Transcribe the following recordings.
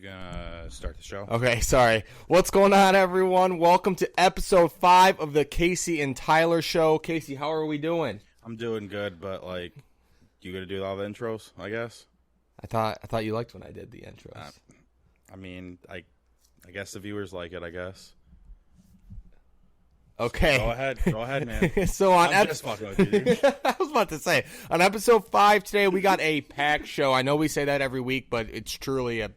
You gonna start the show? Okay, sorry. What's going on, everyone? Welcome to episode 5 of the Casey and Tyler show. Casey, how are we doing? I'm doing good, but you gonna do all the intros? I guess. I thought you liked when I did the intros. I guess the viewers like it. I guess. Okay. So go ahead, man. So I'm just fucking with you. I was about to say, on episode 5 today, we got a packed show. I know we say that every week, but it's truly a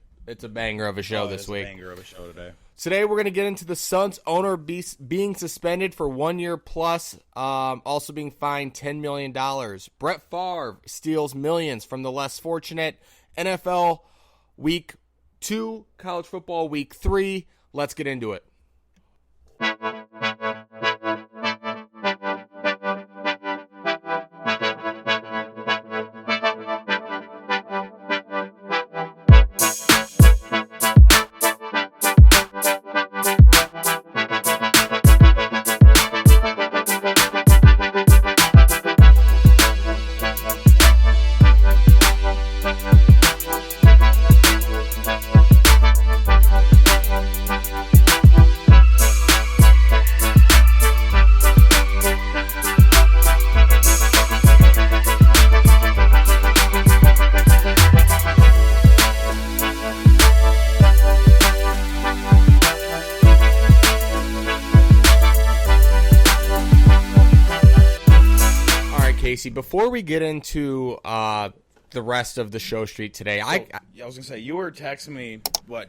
banger of a show this week. A banger of a show today. Today, we're going to get into the Suns owner being suspended for 1 year plus, also being fined $10 million. Brett Favre steals millions from the less fortunate. NFL Week 2, college football Week 3. Let's get into it. Before we get into the rest of the show street today, I was gonna say, you were texting me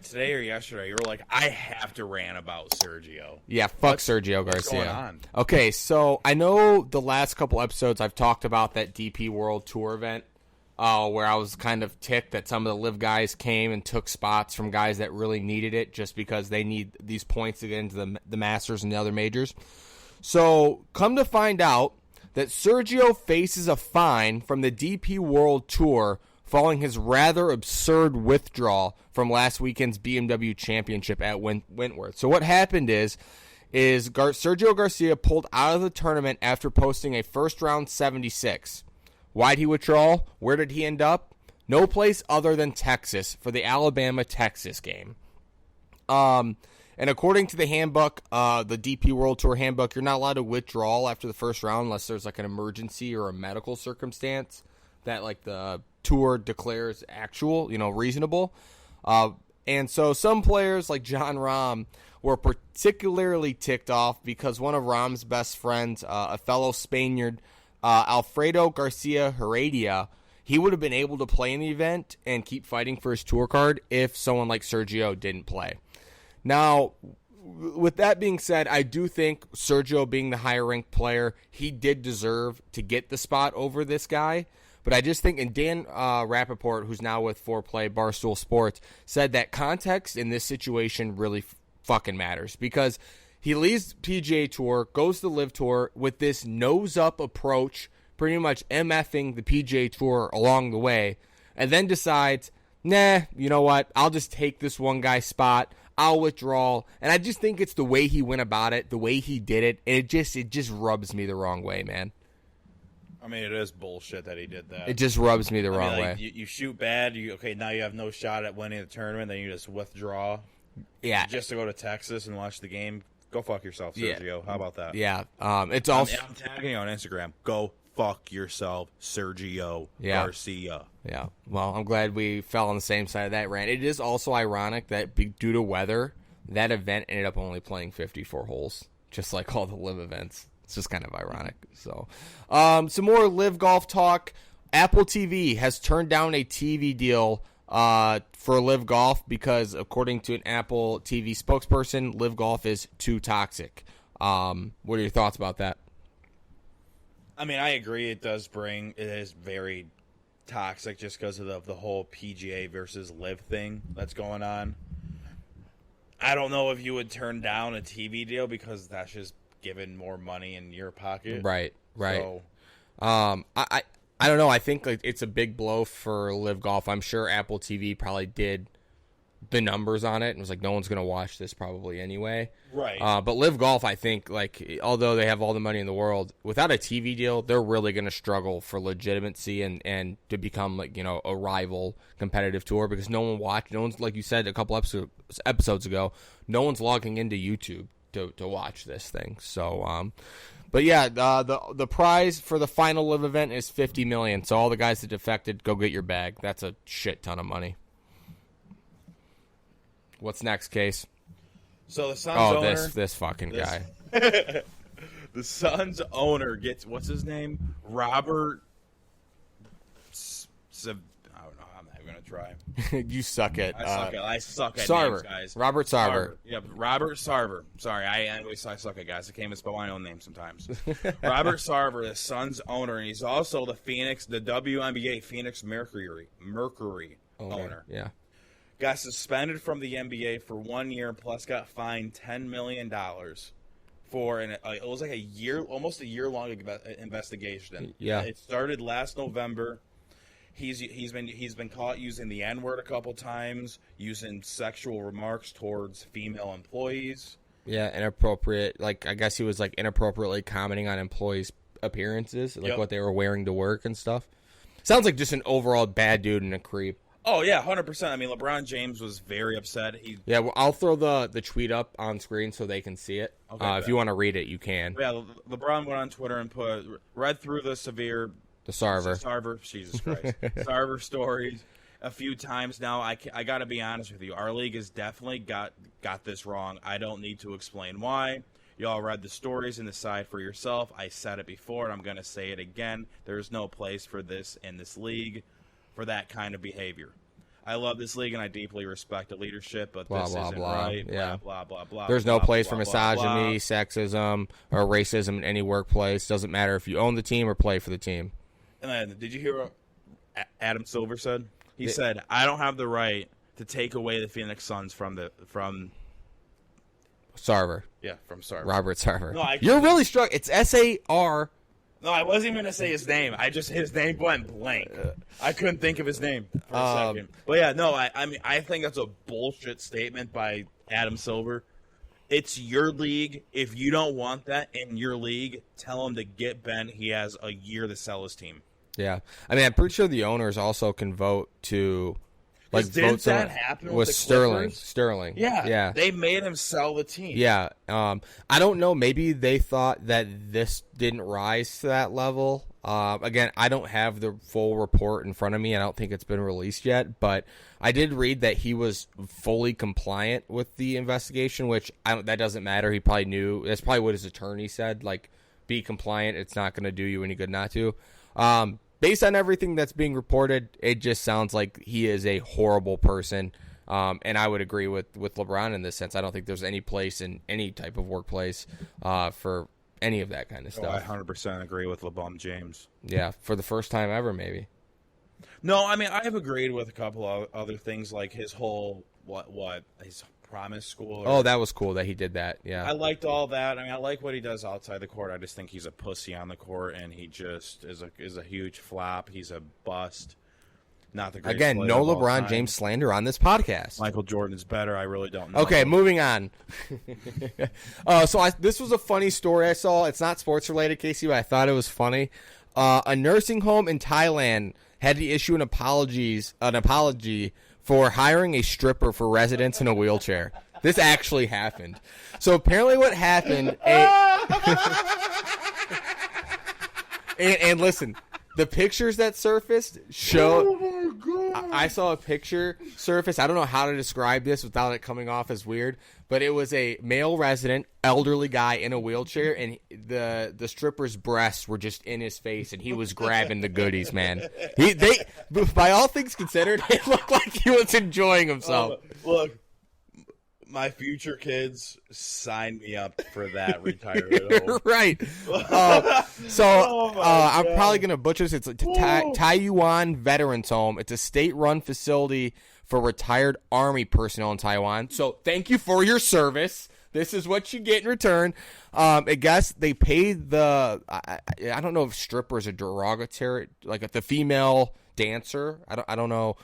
today or yesterday. You were like, I have to rant about Sergio. Yeah, Sergio Garcia. What's going on? Okay, so I know the last couple episodes I've talked about that DP World Tour event where I was kind of ticked that some of the LIV guys came and took spots from guys that really needed it just because they need these points to get into the Masters and the other majors. So come to find out that Sergio faces a fine from the DP World Tour following his rather absurd withdrawal from last weekend's BMW Championship at Wentworth. So what happened is Sergio Garcia pulled out of the tournament after posting a first-round 76. Why'd he withdraw? Where did he end up? No place other than Texas for the Alabama-Texas game. And according to the handbook, the DP World Tour handbook, you're not allowed to withdraw after the first round unless there's an emergency or a medical circumstance that the tour declares actual, reasonable. And so some players like John Rahm were particularly ticked off because one of Rahm's best friends, a fellow Spaniard, Alfredo Garcia Heredia, he would have been able to play in the event and keep fighting for his tour card if someone like Sergio didn't play. Now, with that being said, I do think Sergio being the higher-ranked player, he did deserve to get the spot over this guy. But I just think, and Dan Rappaport, who's now with 4Play Barstool Sports, said that context in this situation really fucking matters. Because he leaves PGA Tour, goes to the LIV Tour with this nose-up approach, pretty much MFing the PGA Tour along the way, and then decides, nah, you know what, I'll just take this one guy's spot. I'll withdraw, and I just think it's the way he went about it, the way he did it. It just rubs me the wrong way, man. I mean, it is bullshit that he did that. It just rubs me the wrong way. You shoot bad. Now you have no shot at winning the tournament. Then you just withdraw. Yeah, just to go to Texas and watch the game. Go fuck yourself, Sergio. Yeah. How about that? Yeah. It's also I'm tagging you on Instagram. Go fuck yourself, Sergio Garcia. Yeah, well, I'm glad we fell on the same side of that rant. It is also ironic that due to weather, that event ended up only playing 54 holes, just like all the LIV events. It's just kind of ironic. So, some more LIV Golf talk. Apple TV has turned down a TV deal for LIV Golf because, according to an Apple TV spokesperson, LIV Golf is too toxic. What are your thoughts about that? I mean, I agree. It is very toxic just because of the whole PGA versus LIV thing that's going on. I don't know if you would turn down a TV deal because that's just giving more money in your pocket. Right. So, I don't know. I think it's a big blow for LIV Golf. I'm sure Apple TV probably did the numbers on it and was like, no one's going to watch this probably anyway. Right. But LIV Golf, I think, like, although they have all the money in the world, without a TV deal, they're really going to struggle for legitimacy and to become, like, you know, a rival competitive tour because no one's, like you said a couple episodes ago, no one's logging into YouTube to watch this thing. So, but yeah, the prize for the final LIV event is $50 million. So all the guys that defected, go get your bag. That's a shit ton of money. What's next, Case? So the Suns owner... this fucking guy. The Suns owner gets... What's his name? Robert... I don't know. I'm not even going to try. You suck at... I suck at Sarver. names, guys. Robert Sarver. Yeah, Robert Sarver. Sorry, I suck at guys. I can't even spell my own name sometimes. Robert Sarver, the Suns owner, and he's also the WNBA Phoenix Mercury owner. Yeah. Got suspended from the NBA for 1 year, plus got fined $10 million for it was like almost a year long investigation. Yeah, it started last November. He's been caught using the N-word a couple times, using sexual remarks towards female employees. Yeah, inappropriate. Like, I guess he was like inappropriately commenting on employees' appearances, like what they were wearing to work and stuff. Sounds like just an overall bad dude and a creep. Oh, yeah, 100%. I mean, LeBron James was very upset. Well, I'll throw the tweet up on screen so they can see it. Okay, if you want to read it, you can. Yeah, LeBron went on Twitter and read through the Sarver, Jesus Christ, Sarver stories a few times now. I got to be honest with you. Our league has definitely got this wrong. I don't need to explain why. Y'all read the stories and decide for yourself. I said it before, and I'm going to say it again. There's no place for this in this league. For that kind of behavior. I love this league and I deeply respect the leadership, but this isn't right. Yeah. Blah, blah, blah. There's no place for misogyny, sexism, or racism in any workplace. Doesn't matter if you own the team or play for the team. And then, did you hear what Adam Silver said? He said, I don't have the right to take away the Phoenix Suns from Sarver. Yeah, from Sarver. Robert Sarver. No, you're really struck. It's S-A-R. No, I wasn't even going to say his name. His name went blank. I couldn't think of his name for a second. But yeah, no, I mean, I think that's a bullshit statement by Adam Silver. It's your league. If you don't want that in your league, tell him to get Ben. He has a year to sell his team. Yeah. I mean, I'm pretty sure the owners also can vote to... Like, didn't that happen with the Sterling? Clippers? Sterling. Yeah. They made him sell the team. Yeah. I don't know. Maybe they thought that this didn't rise to that level. Again, I don't have the full report in front of me. I don't think it's been released yet. But I did read that he was fully compliant with the investigation, which that doesn't matter. He probably knew. That's probably what his attorney said. Like, be compliant. It's not going to do you any good not to. Based on everything that's being reported, it just sounds like he is a horrible person. And I would agree with LeBron in this sense. I don't think there's any place in any type of workplace for any of that kind of stuff. I 100% agree with LeBron James. Yeah, for the first time ever, maybe. No, I mean, I have agreed with a couple of other things, like his whole, his promise school. Oh, that was cool that he did that, yeah. I liked all that. I mean, I like what he does outside the court. I just think he's a pussy on the court, and he just is a huge flop. He's a bust. Not the greatest Again, player no of all LeBron time. James slander on this podcast. Michael Jordan's better. I really don't know. Okay, moving on. This was a funny story I saw. It's not sports related, Casey, but I thought it was funny. A nursing home in Thailand had to issue an apology for hiring a stripper for residents in a wheelchair. This actually happened. So apparently what happened... and listen, the pictures that surfaced show... Oh my God. I saw a picture surface. I don't know how to describe this without it coming off as weird, but it was a male resident, elderly guy in a wheelchair, and the stripper's breasts were just in his face, and he was grabbing the goodies, man. By all things considered, it looked like he was enjoying himself. Look, my future kids sign me up for that retirement home. Right. I'm probably going to butcher this. It's a Taiyuan Veterans Home. It's a state-run facility for retired Army personnel in Taiwan. So thank you for your service. This is what you get in return. I guess they paid I don't know if stripper is a derogatory, like the female dancer. I don't know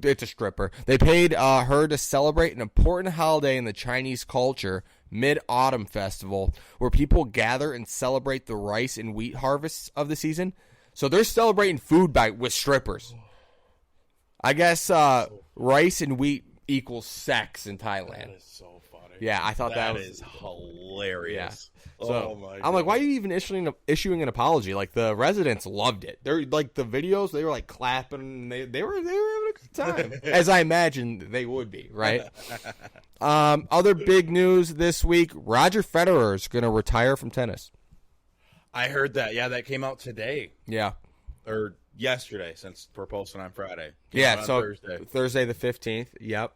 It's a stripper. They paid her to celebrate an important holiday in the Chinese culture, Mid-Autumn Festival, where people gather and celebrate the rice and wheat harvests of the season. So they're celebrating food with strippers. I guess rice and wheat equals sex in Thailand. That is so funny. Yeah, I thought that is hilarious. Yeah. So I'm like, why are you even issuing an apology? Like, the residents loved it. They're like, the videos, they were like clapping. They were having a good time, as I imagined they would be, right? Other big news this week: Roger Federer is going to retire from tennis. I heard that. Yeah, that came out today. Yeah, or yesterday, since we're posting on Friday. Yeah, so Thursday the 15th. Yep.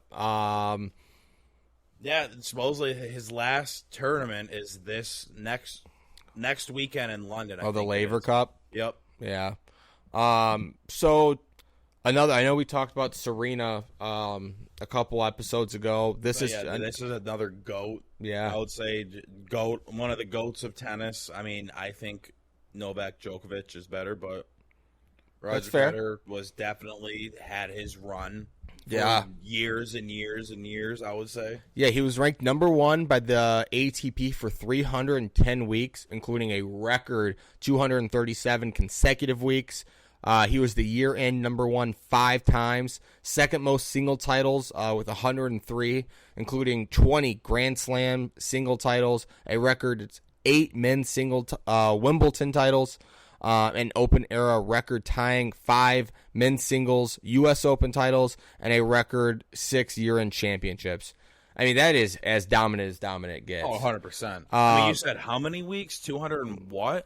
Yeah, supposedly his last tournament is this next weekend in London. The Laver Cup? Yep. Yeah. So I know we talked about Serena a couple episodes ago. This is another GOAT. Yeah. I would say GOAT, one of the GOATs of tennis. I mean, I think Novak Djokovic is better, but Roger Federer was definitely had his run. For years and years and years, I would say. Yeah, he was ranked number 1 by the ATP for 310 weeks, including a record 237 consecutive weeks. He was the year-end number 1 5 times, second most single titles with 103, including 20 Grand Slam single titles, a record 8 men's single Wimbledon titles, an Open era record tying 5 men's singles U.S. Open titles, and a record 6 year-end championships. I mean, that is as dominant gets. Oh, 100%. I mean, you said how many weeks? 200 and what?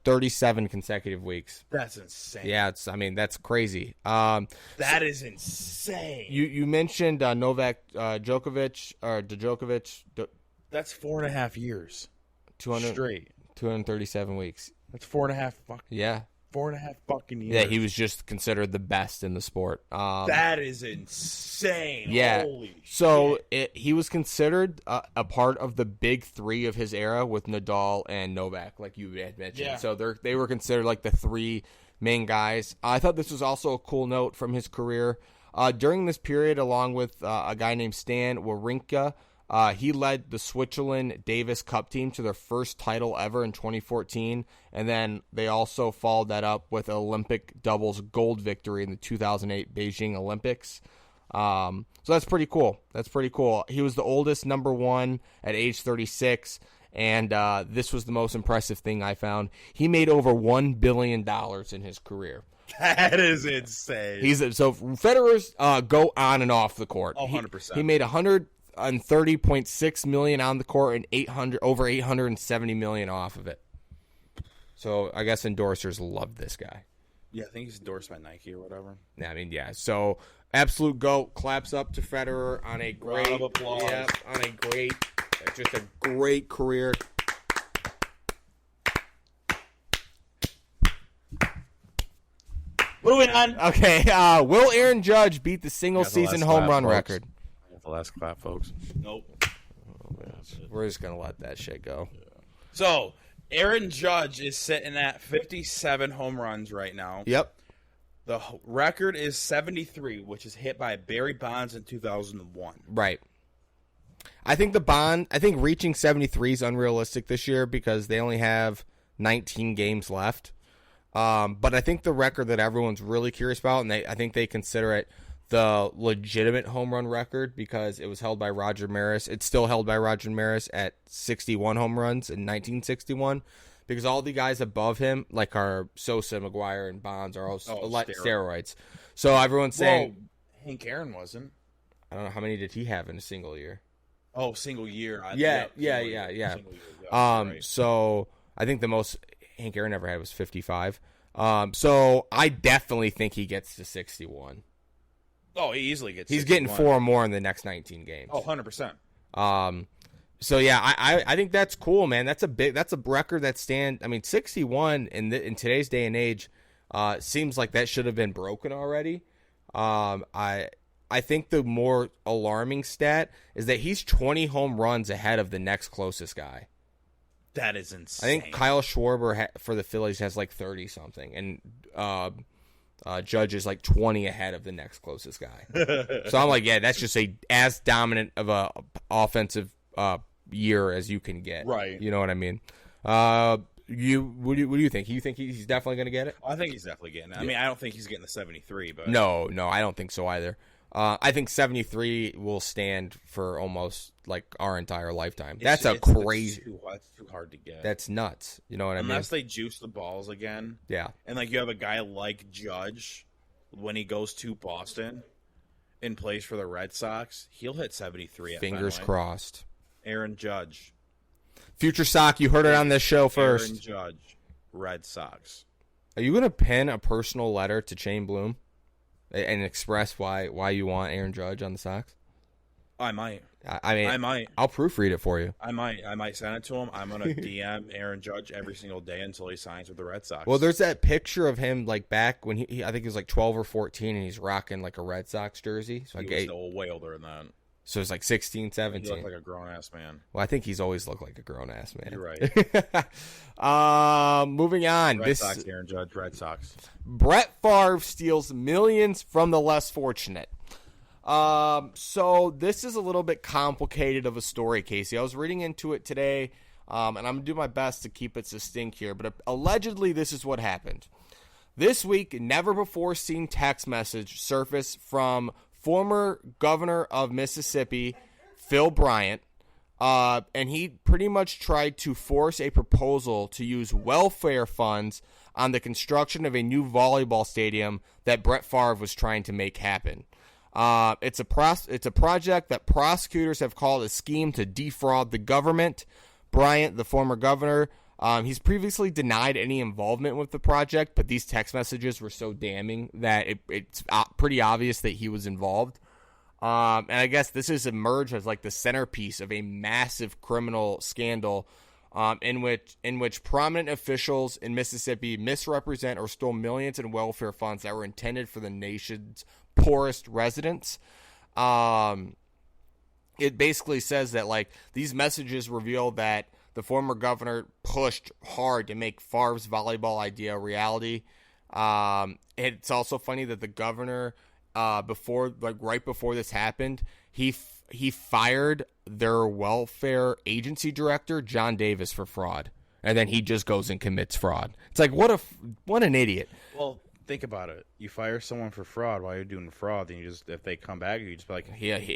37 consecutive weeks. That's insane. Yeah, that's crazy. That is insane. You mentioned Novak Djokovic, or Djokovic. That's 4.5 years. 200 straight. 237 weeks. That's 4.5 fucking. Yeah. 4.5 fucking years. Yeah, he was just considered the best in the sport. That is insane. Yeah. Holy shit. He was considered a part of the big 3 of his era with Nadal and Novak, like you had mentioned. Yeah. So they were considered like the 3 main guys. I thought this was also a cool note from his career. During this period, along with a guy named Stan Wawrinka, he led the Switzerland Davis Cup team to their first title ever in 2014, and then they also followed that up with an Olympic doubles gold victory in the 2008 Beijing Olympics. So that's pretty cool. He was the oldest number 1 at age 36, and this was the most impressive thing I found. He made over $1 billion in his career. That is insane. So Federer's go on and off the court. Oh, 100%. He made $130.6 million on the court and over $870 million off of it. So I guess endorsers love this guy. Yeah, I think he's endorsed by Nike or whatever. Yeah, I mean, yeah. So absolute GOAT. Claps up to Federer on a great round of applause. Yeah, just a great career. Moving on. Okay, will Aaron Judge beat the single-season home run record? The last clap, folks. Nope. We're just going to let that shit go. Yeah. So, Aaron Judge is sitting at 57 home runs right now. Yep. The record is 73, which is hit by Barry Bonds in 2001. Right. I think reaching 73 is unrealistic this year because they only have 19 games left. But I think the record that everyone's really curious about, and I think they consider it the legitimate home run record because it was held by Roger Maris. It's still held by Roger Maris at 61 home runs in 1961 because all the guys above him, like our Sosa, McGuire, and Bonds, are all steroids. So everyone's saying... Hank Aaron wasn't. I don't know. How many did he have in a single year? Oh, single year. Yeah. Right. So I think the most Hank Aaron ever had was 55. So I definitely think he gets to 61. Oh, he easily gets. He's 61. getting 4 or more in the next 19 games. Oh, 100%. So yeah, I think that's cool, man. That's a record that 61 in today's day and age seems like that should have been broken already. I think the more alarming stat is that he's 20 home runs ahead of the next closest guy. That is insane. I think Kyle Schwarber for the Phillies has like 30 something, and Judge is like 20 ahead of the next closest guy. So I'm like, yeah, that's just as dominant of a offensive year as you can get. Right. You know what I mean? What do you think? You think he's definitely going to get it? I think he's definitely getting it. I mean, I don't think he's getting the 73, but No, I don't think so either. I think 73 will stand for almost like our entire lifetime. That's crazy. That's too hard to get. That's nuts. You know what I mean? Unless they juice the balls again. Yeah. And like you have a guy like Judge, when he goes to Boston and plays for the Red Sox, he'll hit 73 at Fingers Fenway. crossed. Aaron Judge. Future Sock, you heard it on this show first. Aaron Judge, Red Sox. Are you going to pen a personal letter to Shane Bloom and express why you want Aaron Judge on the Sox? I might. I might. I'll proofread it for you. I might send it to him. I'm gonna DM Aaron Judge every single day until he signs with the Red Sox. Well, there's that picture of him like back when he I think he was like 12 or 14 and he's rocking like a Red Sox jersey. So he was still way older than that. So it's like 16, 17. He looked like a grown-ass man. Well, I think he's always looked like a grown-ass man. You're right. Moving on. Red Sox, Aaron Judge, Red Sox. Brett Favre steals millions from the less fortunate. So this is a little bit complicated of a story, Casey. I was reading into it today, and I'm going to do my best to keep it succinct here, but allegedly this is what happened. This week, never-before-seen text message surfaced from former governor of Mississippi, Phil Bryant, and he pretty much tried to force a proposal to use welfare funds on the construction of a new volleyball stadium that Brett Favre was trying to make happen. It's a project that prosecutors have called a scheme to defraud the government. Bryant, the former governor, he's previously denied any involvement with the project, but these text messages were so damning that it's pretty obvious that he was involved. And I guess this has emerged as like the centerpiece of a massive criminal scandal in which prominent officials in Mississippi misrepresent or stole millions in welfare funds that were intended for the nation's poorest residents. It basically says that like these messages reveal that the former governor pushed hard to make Favre's volleyball idea a reality. It's also funny that the governor, right before this happened, he fired their welfare agency director, John Davis, for fraud, and then he just goes and commits fraud. It's like what an idiot. Well, think about it. You fire someone for fraud while you're doing fraud, then if they come back, you just be like,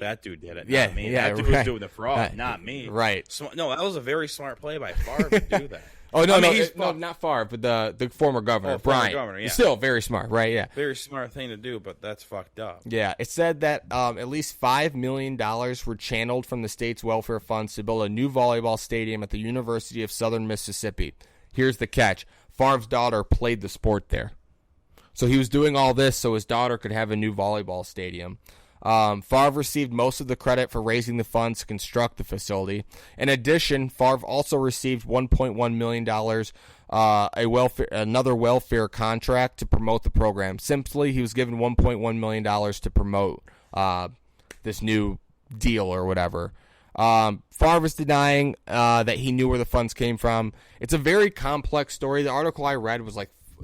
that dude did it, not me. That dude was doing the fraud, not me. Right. So, no, that was a very smart play by Favre to do that. Not Favre, but the former governor, Bryant. Governor, yeah. Still very smart, right? Yeah. Very smart thing to do, but that's fucked up. Yeah, it said that at least $5 million were channeled from the state's welfare funds to build a new volleyball stadium at the University of Southern Mississippi. Here's the catch. Favre's daughter played the sport there. So he was doing all this so his daughter could have a new volleyball stadium. Favre received most of the credit for raising the funds to construct the facility. In addition, Favre also received $1.1 million, another welfare contract to promote the program. Simply, he was given $1.1 million to promote this new deal or whatever. Favre is denying that he knew where the funds came from. It's a very complex story. The article I read was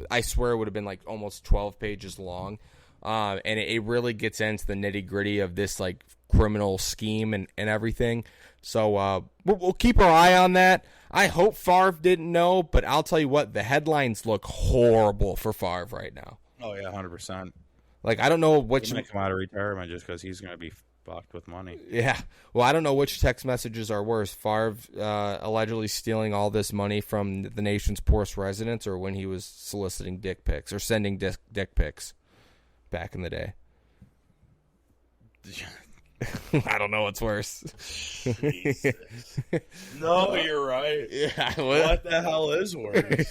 I swear it would have been like almost 12 pages long. And it really gets into the nitty gritty of this like criminal scheme and everything. So we'll keep our eye on that. I hope Favre didn't know, but I'll tell you what, the headlines look horrible for Favre right now. Oh yeah, 100%. Like I don't know which. He's gonna come out of retirement just because he's gonna be fucked with money. Yeah. Well, I don't know which text messages are worse. Favre allegedly stealing all this money from the nation's poorest residents, or when he was soliciting dick pics or sending dick pics back in the day. I don't know what's worse. No, you're right. Yeah. What the hell is worse?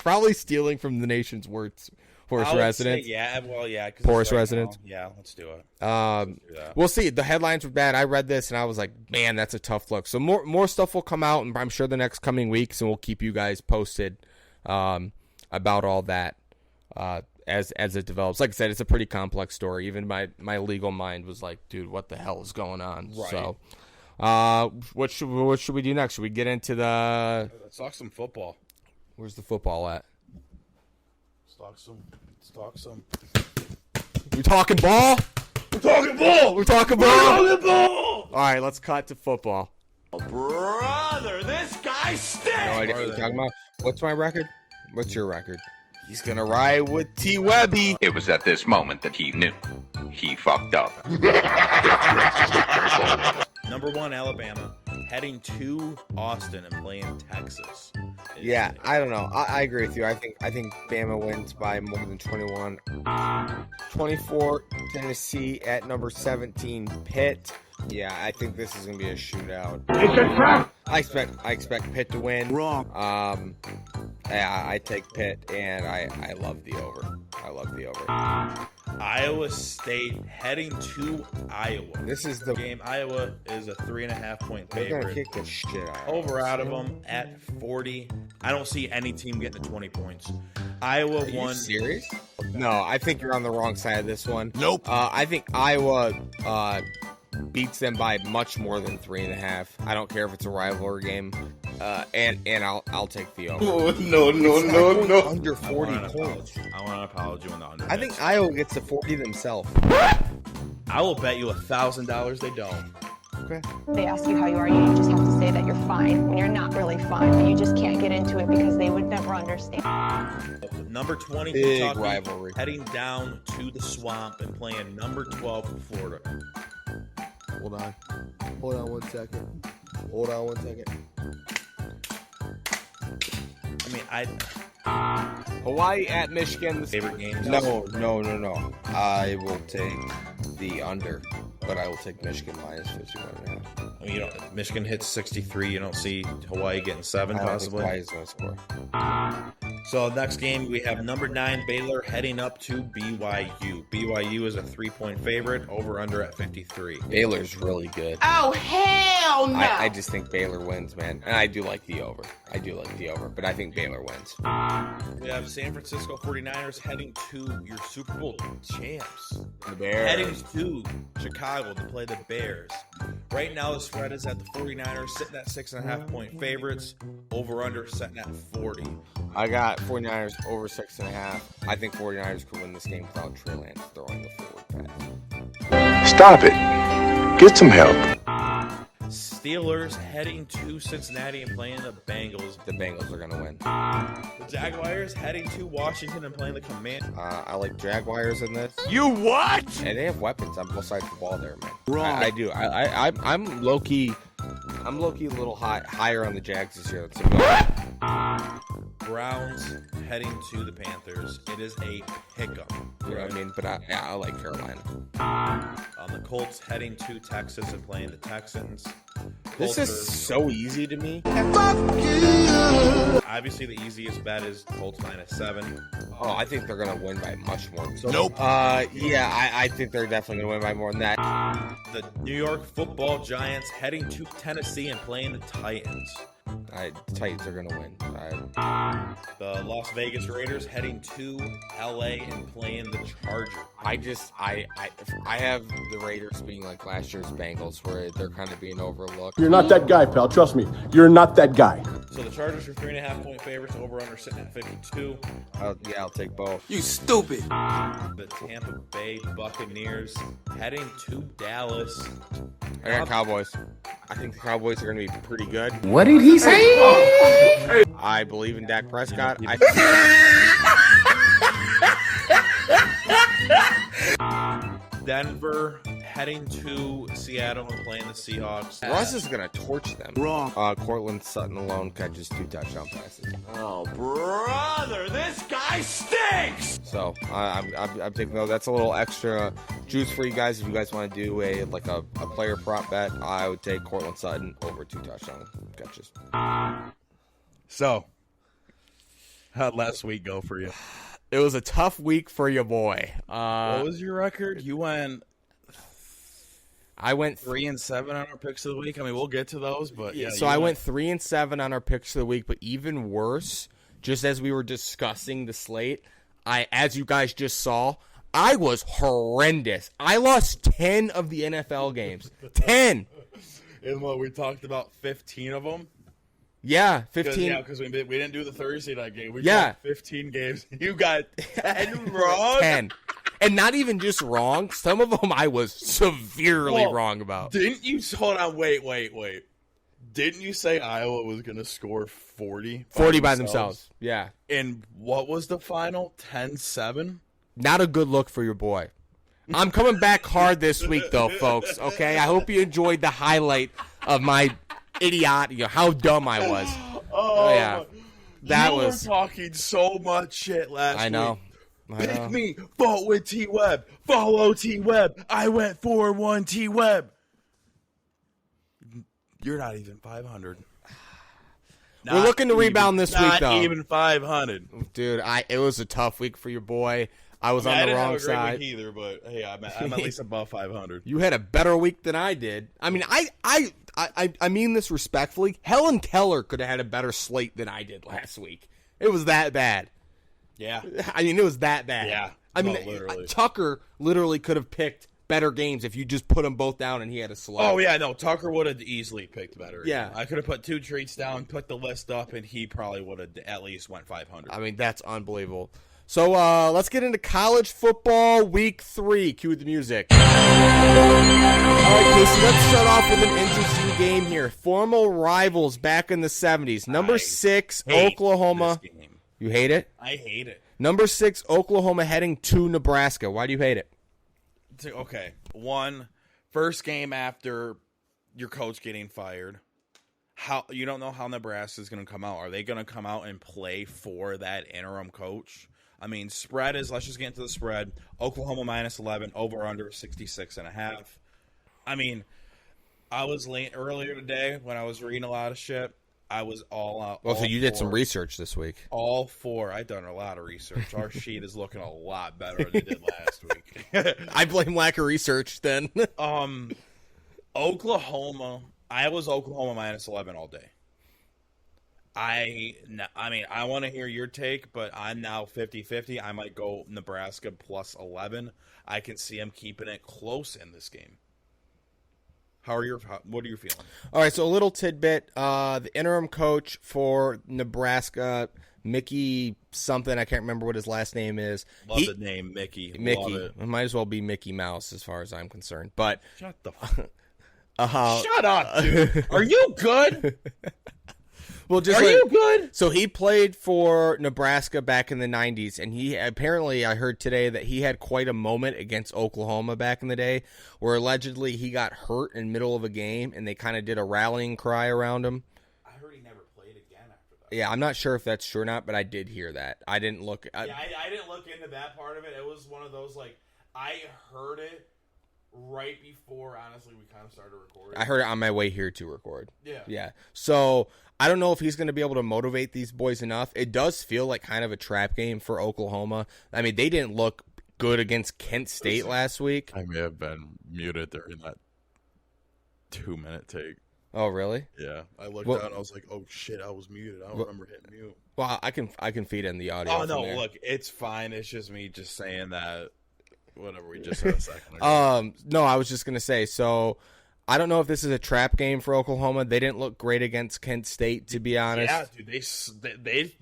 Probably stealing from the nation's poorest residents. Poorest residents. Yeah, let's do it. We'll see. The headlines were bad. I read this and I was like, man, that's a tough look. So more stuff will come out, and I'm sure the next coming weeks, and we'll keep you guys posted about all that as it develops. Like I said, it's a pretty complex story. Even my legal mind was like, dude, what the hell is going on? Right. So, what should we do next? Should we get into Let's talk some football. Where's the football at? Let's talk some Let's talk some. We talking ball? We're talking ball. We're talking ball. We're talking ball. All right, let's cut to football. Brother, this guy stinks! No idea what you're talking about. What's my record? What's your record? He's gonna ride with T. Webby. It was at this moment that he knew. He fucked up. Number 1, Alabama, heading to Austin and playing Texas. Yeah, I don't know. I agree with you. I think Bama wins by more than 21. 24, Tennessee at number 17, Pitt. Yeah, I think this is gonna be a shootout. It's a trap! I expect Pitt to win. Wrong. Yeah, I take Pitt, and I love the over. I love the over. Iowa State heading to Iowa. This is the game. Iowa is a 3.5-point They're gonna favorite. kick the shit out. Over out of them at 40. I don't see any team getting to 20 points. Iowa Are you won. serious? No, I think you're on the wrong side of this one. Nope. I think Iowa beats them by much more than 3.5. I don't care if it's a rivalry game. And I'll take the over. Oh, no. Under I 40 want an points. apology. I want an apology on the under. I think Iowa gets to 40 themselves. I will bet you $1,000 they don't. Okay. They ask you how you are, you just have to say that you're fine when you're not really fine, but you just can't get into it because they would never understand. Number 20, Big Kentucky, rivalry. heading down to the swamp and playing number 12, Florida. Hold on 1 second. I mean, Hawaii at Michigan. favorite games. No. I will take the under, but I will take Michigan minus 51.5. I mean, Michigan hits 63. You don't see Hawaii getting 7 I don't think possibly. Hawaii's going to score. So next game we have number 9 Baylor heading up to BYU. BYU is a 3-point favorite. Over under at 53. Baylor's really good. Oh, hell no! I just think Baylor wins, man. And I do like the over. But I think Baylor wins. We have San Francisco 49ers heading to your Super Bowl champs. The Bears. Heading to Chicago to play the Bears. Right now the spread is at the 49ers sitting at 6.5-point favorites. Over under sitting at 40. I got 49ers over 6.5. I think 49ers could win this game without Trey Lance throwing the forward pass. Stop it. Get some help. Steelers heading to Cincinnati and playing the Bengals. The Bengals are going to win. The Jaguars heading to Washington and playing the Commanders. I like Jaguars in this. You what? And they have weapons on both sides of the ball there, man. Wrong. I do. I'm low-key a little higher on the Jags this year. Let's go. Browns heading to the Panthers. It is a pickup. You know what I mean? But I like Carolina. The Colts heading to Texas and playing the Texans. This Colts is are- so easy to me. obviously the easiest bet is Colts -7. Oh, I think they're going to win by much more. Nope. Yeah, I think they're definitely going to win by more than that. The New York Football Giants heading to Tennessee and playing the Titans. Titans are going to win. The Las Vegas Raiders heading to LA and playing the Chargers. I have the Raiders being like last year's Bengals, where they're kind of being overlooked. You're not that guy, pal. Trust me. You're not that guy. So the Chargers are 3.5-point favorites. Over under sitting at 52. I'll take both. You stupid. The Tampa Bay Buccaneers heading to Dallas. I got Cowboys. I think the Cowboys are going to be pretty good. What did he say? I believe in Dak Prescott. Denver heading to Seattle and playing the Seahawks. Russ is going to torch them. Wrong. Cortland Sutton alone catches 2 touchdown passes. Oh, brother, this guy stinks! So I'm taking those. That's a little extra juice for you guys. If you guys want to do a player prop bet, I would take Cortland Sutton over 2 touchdown catches. So, how'd last week go for you? It was a tough week for your boy. What was your record? You went I went 3-7 on our picks of the week. I mean, we'll get to those, but yeah. So I went 3-7 on our picks of the week, but even worse, just as we were discussing the slate, as you guys just saw, I was horrendous. I lost 10 of the NFL games. 10. And what we talked about 15 of them. Yeah, 15. Because we didn't do the Thursday night game. We Yeah. got 15 games. You got 10 wrong. 10. And not even just wrong. Some of them I was severely wrong about. Didn't you hold on? Wait. Didn't you say Iowa was going to score 40? 40 by themselves. Yeah. And what was the final? 10-7? Not a good look for your boy. I'm coming back hard this week, though, folks. Okay, I hope you enjoyed the highlight of my how dumb I was. Oh yeah, that you was were talking so much shit last week. I know. Pick me, vote with T Webb, follow T Webb. I went 4-1 T Webb. You're not even 500. We're looking to rebound this week, though. Not even 500, dude. It was a tough week for your boy. I was on the wrong side. I didn't have a great week either, but hey, I'm at least above 500. You had a better week than I did. I mean, I mean this respectfully. Helen Keller could have had a better slate than I did last week. It was that bad. Yeah. I mean, it was that bad. Yeah. I mean, literally. Tucker literally could have picked better games if you just put them both down and he had a slate. Oh, yeah, no, Tucker would have easily picked better. Yeah. I could have put 2 treats down, put the list up, and he probably would have at least went 500. I mean, that's unbelievable. So let's get into college football week 3. Cue the music. All right, Casey, let's start off with an interesting game here. Former rivals back in the 70s. Number 6, Oklahoma. You hate it? I hate it. Number 6, Oklahoma heading to Nebraska. Why do you hate it? Okay. First game after your coach getting fired. You don't know how Nebraska is going to come out. Are they going to come out and play for that interim coach? I mean, spread is, let's just get into the spread. Oklahoma -11, over under 66.5. I mean, I was late earlier today when I was reading a lot of shit. I was all out. Well, so you did some research this week. All 4. I've done a lot of research. Our sheet is looking a lot better than it did last week. I blame lack of research then. Oklahoma. I was Oklahoma -11 all day. I mean, I want to hear your take, but I'm now 50-50. I might go Nebraska +11. I can see them keeping it close in this game. What are you feeling? All right, so a little tidbit. The interim coach for Nebraska, Mickey something, I can't remember what his last name is. Love the name, Mickey. Mickey. Love It might as well be Mickey Mouse as far as I'm concerned. But Shut the fuck Shut up, dude. Are you good? Well, Are you good? So he played for Nebraska back in the 90s, and he apparently, I heard today that he had quite a moment against Oklahoma back in the day, where allegedly he got hurt in the middle of a game, and they kind of did a rallying cry around him. I heard he never played again after that. Yeah, I'm not sure if that's true or not, but I did hear that. I didn't look. I didn't look into that part of it. It was one of those, like, I heard it right before, honestly, we kind of started recording. I heard it on my way here to record. Yeah. Yeah. So I don't know if he's going to be able to motivate these boys enough. It does feel like kind of a trap game for Oklahoma. I mean, they didn't look good against Kent State last week. I may have been muted during that 2-minute take. Oh, really? Yeah. I looked down and I was like, oh, shit, I was muted. I don't remember hitting mute. Well, I can feed in the audio. Oh, no, look, it's fine. It's just me just saying that. Whatever we just said a second ago. No, I was just gonna say. So, I don't know if this is a trap game for Oklahoma. They didn't look great against Kent State, to be honest. Yeah, dude, they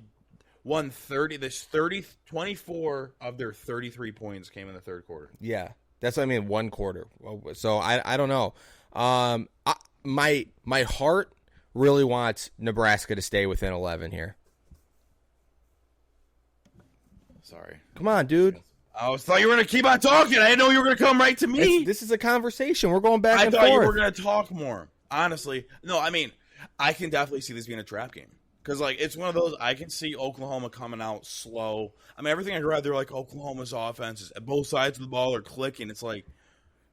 won 24 of their 33 points came in the third quarter. Yeah, that's what I mean. One quarter. So I don't know. My heart really wants Nebraska to stay within 11 here. Sorry. Come on, dude. I thought you were going to keep on talking. I didn't know you were going to come right to me. This is a conversation. We're going back and forth. I thought you were going to talk more. Honestly. No, I mean, I can definitely see this being a trap game. Because, like, it's one of those, I can see Oklahoma coming out slow. I mean, everything I read, they're like, Oklahoma's offense is, both sides of the ball are clicking. It's like.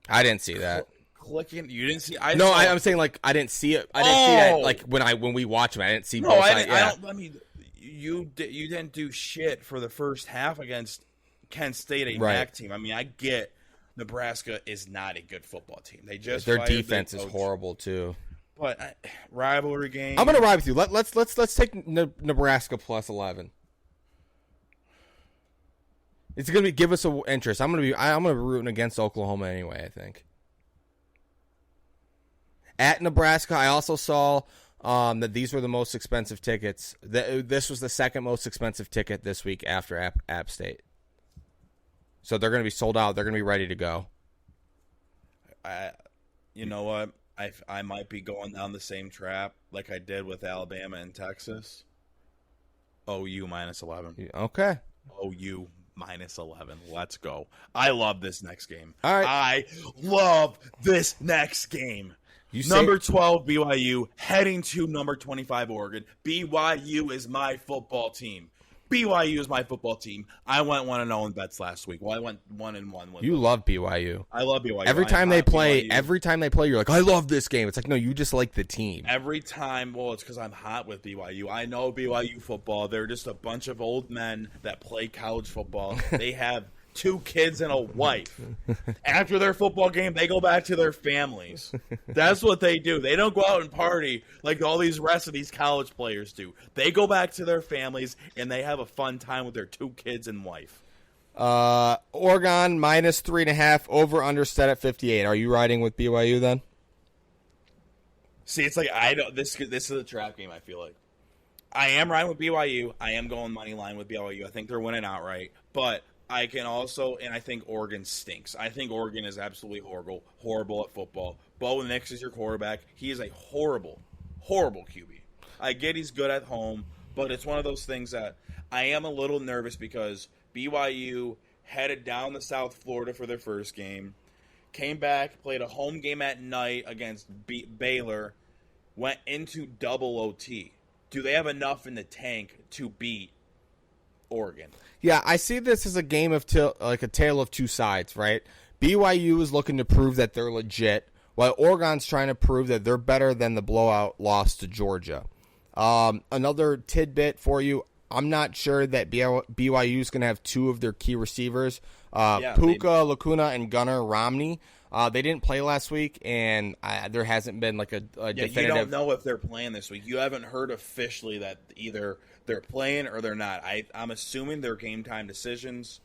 I didn't see that. Clicking? You didn't see? I'm saying, like, I didn't see it. I didn't see that, like, when we watch them. I didn't see both sides. I mean, you didn't do shit for the first half against Kent State, a MAC team. I mean, I get Nebraska is not a good football team. They just their defense is horrible too. But rivalry game. I'm gonna ride with you. Let's take Nebraska +11. It's gonna give us a interest. I'm gonna be rooting against Oklahoma anyway. I think at Nebraska, I also saw that these were the most expensive tickets. This was the second most expensive ticket this week after App State. So they're going to be sold out. They're going to be ready to go. You know what? I might be going down the same trap like I did with Alabama and Texas. OU -11. Okay. OU -11. Let's go. I love this next game. All right. I love this next game. Number 12 BYU heading to number 25 Oregon. BYU is my football team. BYU is my football team. I went 1-0 in bets last week. Well, I went 1-1 with You them. love BYU. I love BYU. Every time they play, you're like, I love this game. It's like, no, you just like the team. Every time, well, it's because I'm hot with BYU. I know BYU football. They're just a bunch of old men that play college football. They have 2 kids and a wife. After their football game, they go back to their families. That's what they do. They don't go out and party like all these rest of these college players do. They go back to their families, and they have a fun time with their 2 kids and wife. Oregon -3.5, over under set at 58. Are you riding with BYU then? See, it's like I don't. This is a trap game. I feel like I am riding with BYU. I am going money line with BYU. I think they're winning outright, but I can also, and I think Oregon stinks. I think Oregon is absolutely horrible at football. Bo Nix is your quarterback. He is a horrible QB. I get he's good at home, but it's one of those things that I am a little nervous because BYU headed down to South Florida for their first game, came back, played a home game at night against Baylor, went into double OT. Do they have enough in the tank to beat Oregon? Yeah, I see this as a game of like a tale of two sides, right? BYU is looking to prove that they're legit, while Oregon's trying to prove that they're better than the blowout loss to Georgia. Another tidbit for you, I'm not sure that BYU is going to have 2 of their key receivers, Puka, Lacuna, and Gunnar Romney. They didn't play last week, and there hasn't been like a definitive. You don't know if they're playing this week. You haven't heard officially that either they're playing or they're not. I'm assuming they're game time decisions.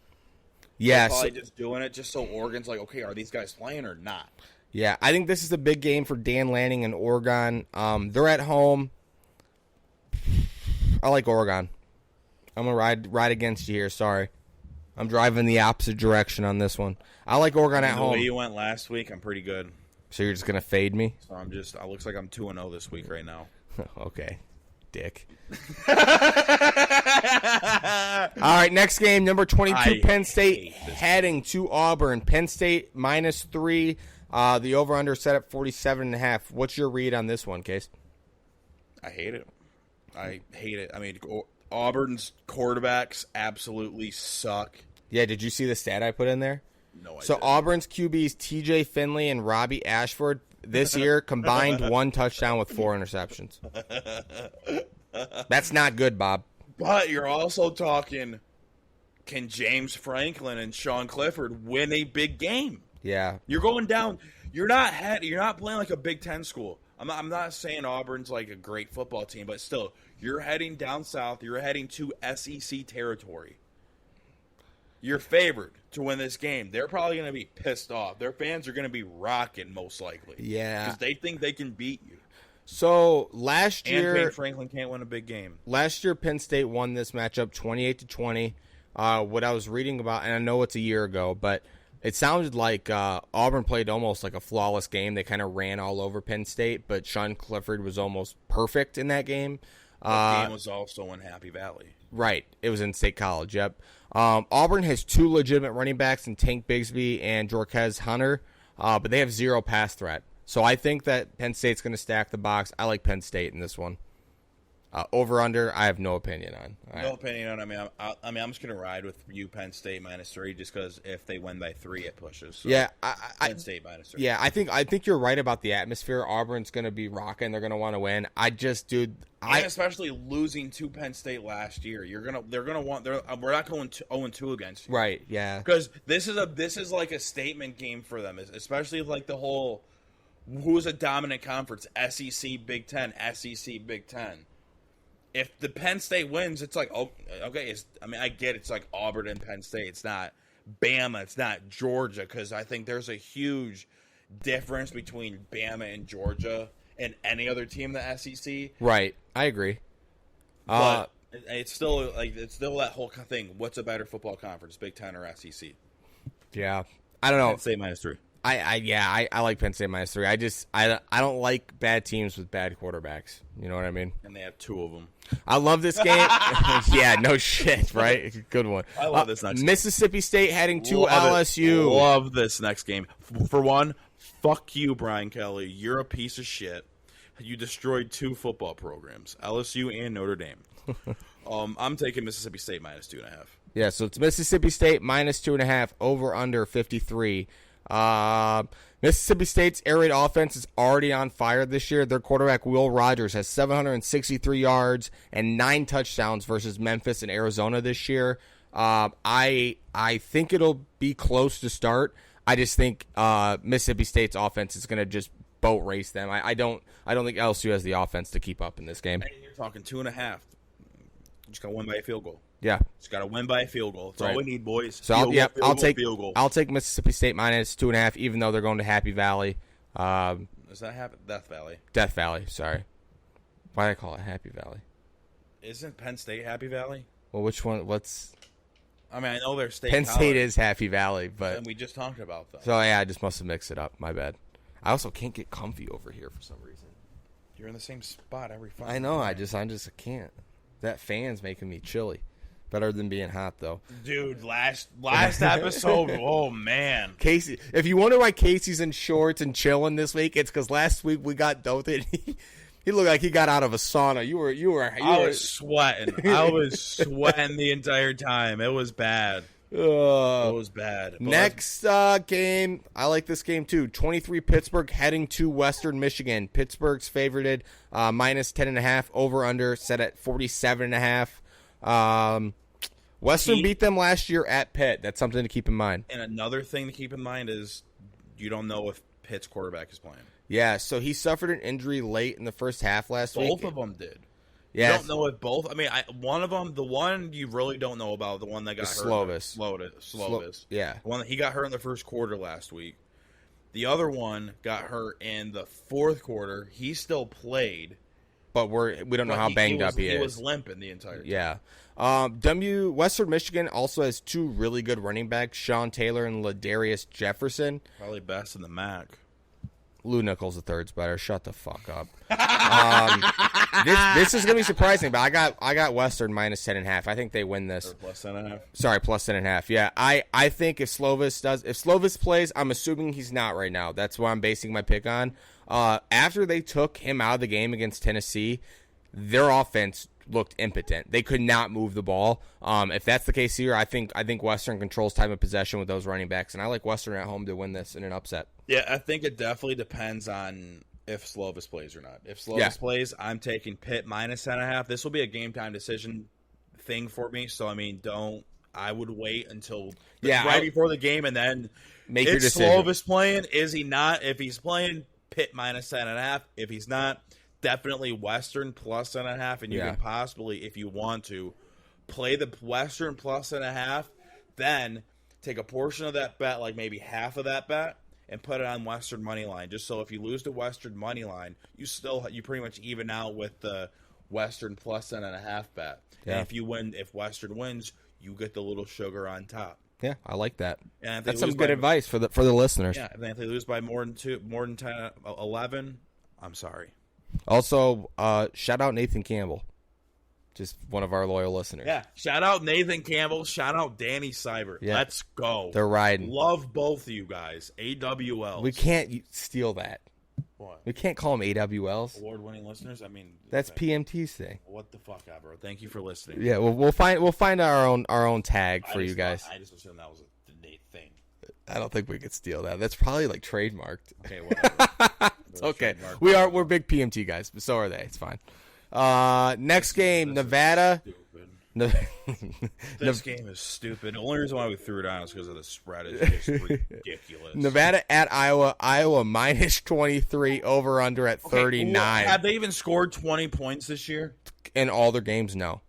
Yeah, they're probably just doing it just so Oregon's like, okay, are these guys playing or not? Yeah, I think this is a big game for Dan Lanning and Oregon. They're at home. I like Oregon. I'm gonna ride against you here. Sorry, I'm driving the opposite direction on this one. I like Oregon at home. The way you went last week, I'm pretty good. So you're just gonna fade me? So it looks like I'm 2-0 this week right now. Okay, dick. All right, next game, number 22, Penn State heading to Auburn. Penn State -3. The over/under set at 47.5. What's your read on this one, Case? I hate it. I mean, Auburn's quarterbacks absolutely suck. Yeah, did you see the stat I put in there? No, I So didn't. Auburn's QBs TJ Finley and Robbie Ashford this year combined 1 touchdown with 4 interceptions. That's not good, Bob. But you're also talking, can James Franklin and Sean Clifford win a big game? Yeah. You're going down. You're not playing like a Big Ten school. I'm not saying Auburn's like a great football team, but still, you're heading down south. You're heading to SEC territory. You're favored to win this game. They're probably going to be pissed off. Their fans are going to be rocking, most likely. Yeah. Because they think they can beat you. So last year, And Payne Franklin can't win a big game. Last year, Penn State won this matchup 28-20. What I was reading about, and I know it's a year ago, but it sounded like Auburn played almost like a flawless game. They kind of ran all over Penn State, but Sean Clifford was almost perfect in that game. That game was also in Happy Valley. Right. It was in State College, yep. Auburn has 2 legitimate running backs in Tank Bigsby and Jorquez Hunter, but they have 0 pass threat. So I think that Penn State's going to stack the box. I like Penn State in this one. Over/under, I have no opinion on. No opinion on. I'm just going to ride with you, Penn State -3, just because if they win by 3, it pushes. So yeah, Penn State -3. Yeah, I think you're right about the atmosphere. Auburn's going to be rocking. They're going to want to win. And especially losing to Penn State last year, we're not going 0-2 against you. Right. Yeah. Because this is like a statement game for them, especially like the whole who's a dominant conference, SEC, Big Ten, SEC, Big Ten. If the Penn State wins, it's like, oh, okay. I get it's like Auburn and Penn State. It's not Bama. It's not Georgia, because I think there's a huge difference between Bama and Georgia in any other team in the SEC. Right. I agree. But it's still that whole thing. What's a better football conference, Big Ten or SEC? Yeah. I don't know. Penn State -3. I like Penn State -3. I don't like bad teams with bad quarterbacks. You know what I mean? And they have 2 of them. I love this game. Yeah, no shit, right? Good one. I love this next game. Mississippi State heading to LSU. Love this next game. For one, fuck you, Brian Kelly. You're a piece of shit. You destroyed 2 football programs, LSU and Notre Dame. I'm taking Mississippi State -2.5. Yeah, so it's Mississippi State -2.5, over under 53. Mississippi State's air raid offense is already on fire this year. Their quarterback, Will Rogers, has 763 yards and 9 touchdowns versus Memphis and Arizona this year. I think it'll be close to start. I just think Mississippi State's offense is going to just boat race them. I don't think LSU has the offense to keep up in this game. And you're talking 2.5. You just got to win by a field goal. Yeah, just got to win by a field goal. That's all we need, boys. So I'll take Mississippi State -2.5, even though they're going to Happy Valley. Does that happen? Death Valley. Death Valley. Sorry, why did I call it Happy Valley? Isn't Penn State Happy Valley? Well, which one? What's? I mean, I know they're state. Penn college, State is Happy Valley, but and we just talked about that. So yeah, I just must have mixed it up. My bad. I also can't get comfy over here for some reason. You're in the same spot every fucking I know. time. I just can't. That fan's making me chilly. Better than being hot, though. Dude, last episode, oh, man. Casey, if you wonder why Casey's in shorts and chilling this week, it's because last week we got Dothan. He looked like he got out of a sauna. You were. I was sweating. I was sweating the entire time. It was bad. It was bad. But next game, I like this game too. 23 Pittsburgh heading to Western Michigan. Pittsburgh's favorited -10.5. Over under set at 47.5. Western beat them last year at Pitt. That's something to keep in mind. And another thing to keep in mind is you don't know if Pitt's quarterback is playing. Yeah, so he suffered an injury late in the first half last week. Both of them did. Yeah, you don't know if both. I mean, one of them, the one you really don't know about, the one that got hurt. Slovis. Yeah. The one that he got hurt in the first quarter last week. The other one got hurt in the fourth quarter. He still played. But we don't know how banged up he is. He was limping the entire time. Yeah. Western Michigan also has 2 really good running backs, Sean Taylor and Ladarius Jefferson. Probably best in the MAC. Lou Nichols III's better. Shut the fuck up. This is gonna be surprising, but I got Western -10.5. I think they win this. Or +10.5. Sorry, +10.5. Yeah, I think if Slovis plays, I'm assuming he's not right now. That's what I'm basing my pick on. After they took him out of the game against Tennessee, their offense looked impotent. They could not move the ball. If that's the case here, I think Western controls time of possession with those running backs, and I like Western at home to win this in an upset. Yeah, I think it definitely depends on if Slovis plays or not. If Slovis plays, I'm taking Pitt -10.5. This will be a game time decision thing for me. So I mean, I would wait until before the game and then make your decision. Slovis playing? Is he not? If he's playing, Pitt -10.5. If he's not, definitely Western +10.5. And you can possibly, if you want to, play the Western +10.5. Then take a portion of that bet, like maybe half of that bet, and put it on Western money line. Just so if you lose the Western money line, you pretty much even out with the Western +10.5 bet. Yeah. And if Western wins, you get the little sugar on top. Yeah, I like that. And that's some good advice for the listeners. Yeah, and if they lose by more than 10, 11, I'm sorry. Also, shout out Nathan Campbell, just one of our loyal listeners. Yeah, shout out Nathan Campbell. Shout out Danny Seibert. Yeah. Let's go. They're riding. Love both of you guys. AWLs. We can't steal that. What? We can't call them AWLs. Award-winning listeners. I mean, that's PMT's thing. What the fuck ever. Thank you for listening. Yeah, we'll find our own tag for you guys. I just assumed that was the Nate thing. I don't think we could steal that. That's probably like trademarked. Okay, whatever. It's okay. We're big PMT guys, but so are they. It's fine. Next game, Nevada. This game is stupid. The only reason why we threw it on is because of the spread. It's just ridiculous. Nevada at Iowa. Iowa -23. Over under at 39. Have they even scored 20 points this year? In all their games, no.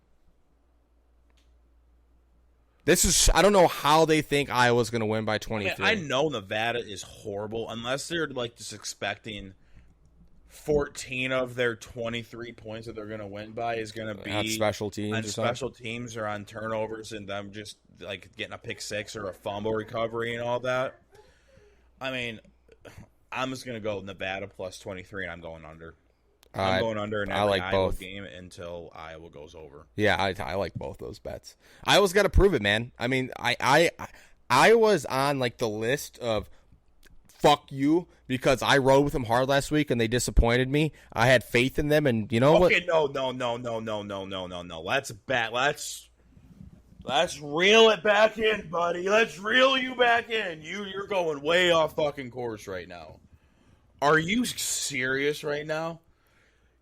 I don't know how they think Iowa's going to win by 23. I know Nevada is horrible unless they're like just expecting 14 of their 23 points that they're going to win by is going to be on special teams, on special teams or on turnovers and them just like getting a pick six or a fumble recovery and all that. I mean, I'm just going to go Nevada plus 23, and I'm going under. I'm going under in every Iowa game until Iowa goes over. Yeah, I like both those bets. Iowa's got to prove it, man. I mean, Iowa's on like the list of fuck you because I rode with them hard last week and they disappointed me. I had faith in them, and you know what? Okay, no. Let's reel it back in, buddy. Let's reel you back in. You're going way off fucking course right now. Are you serious right now?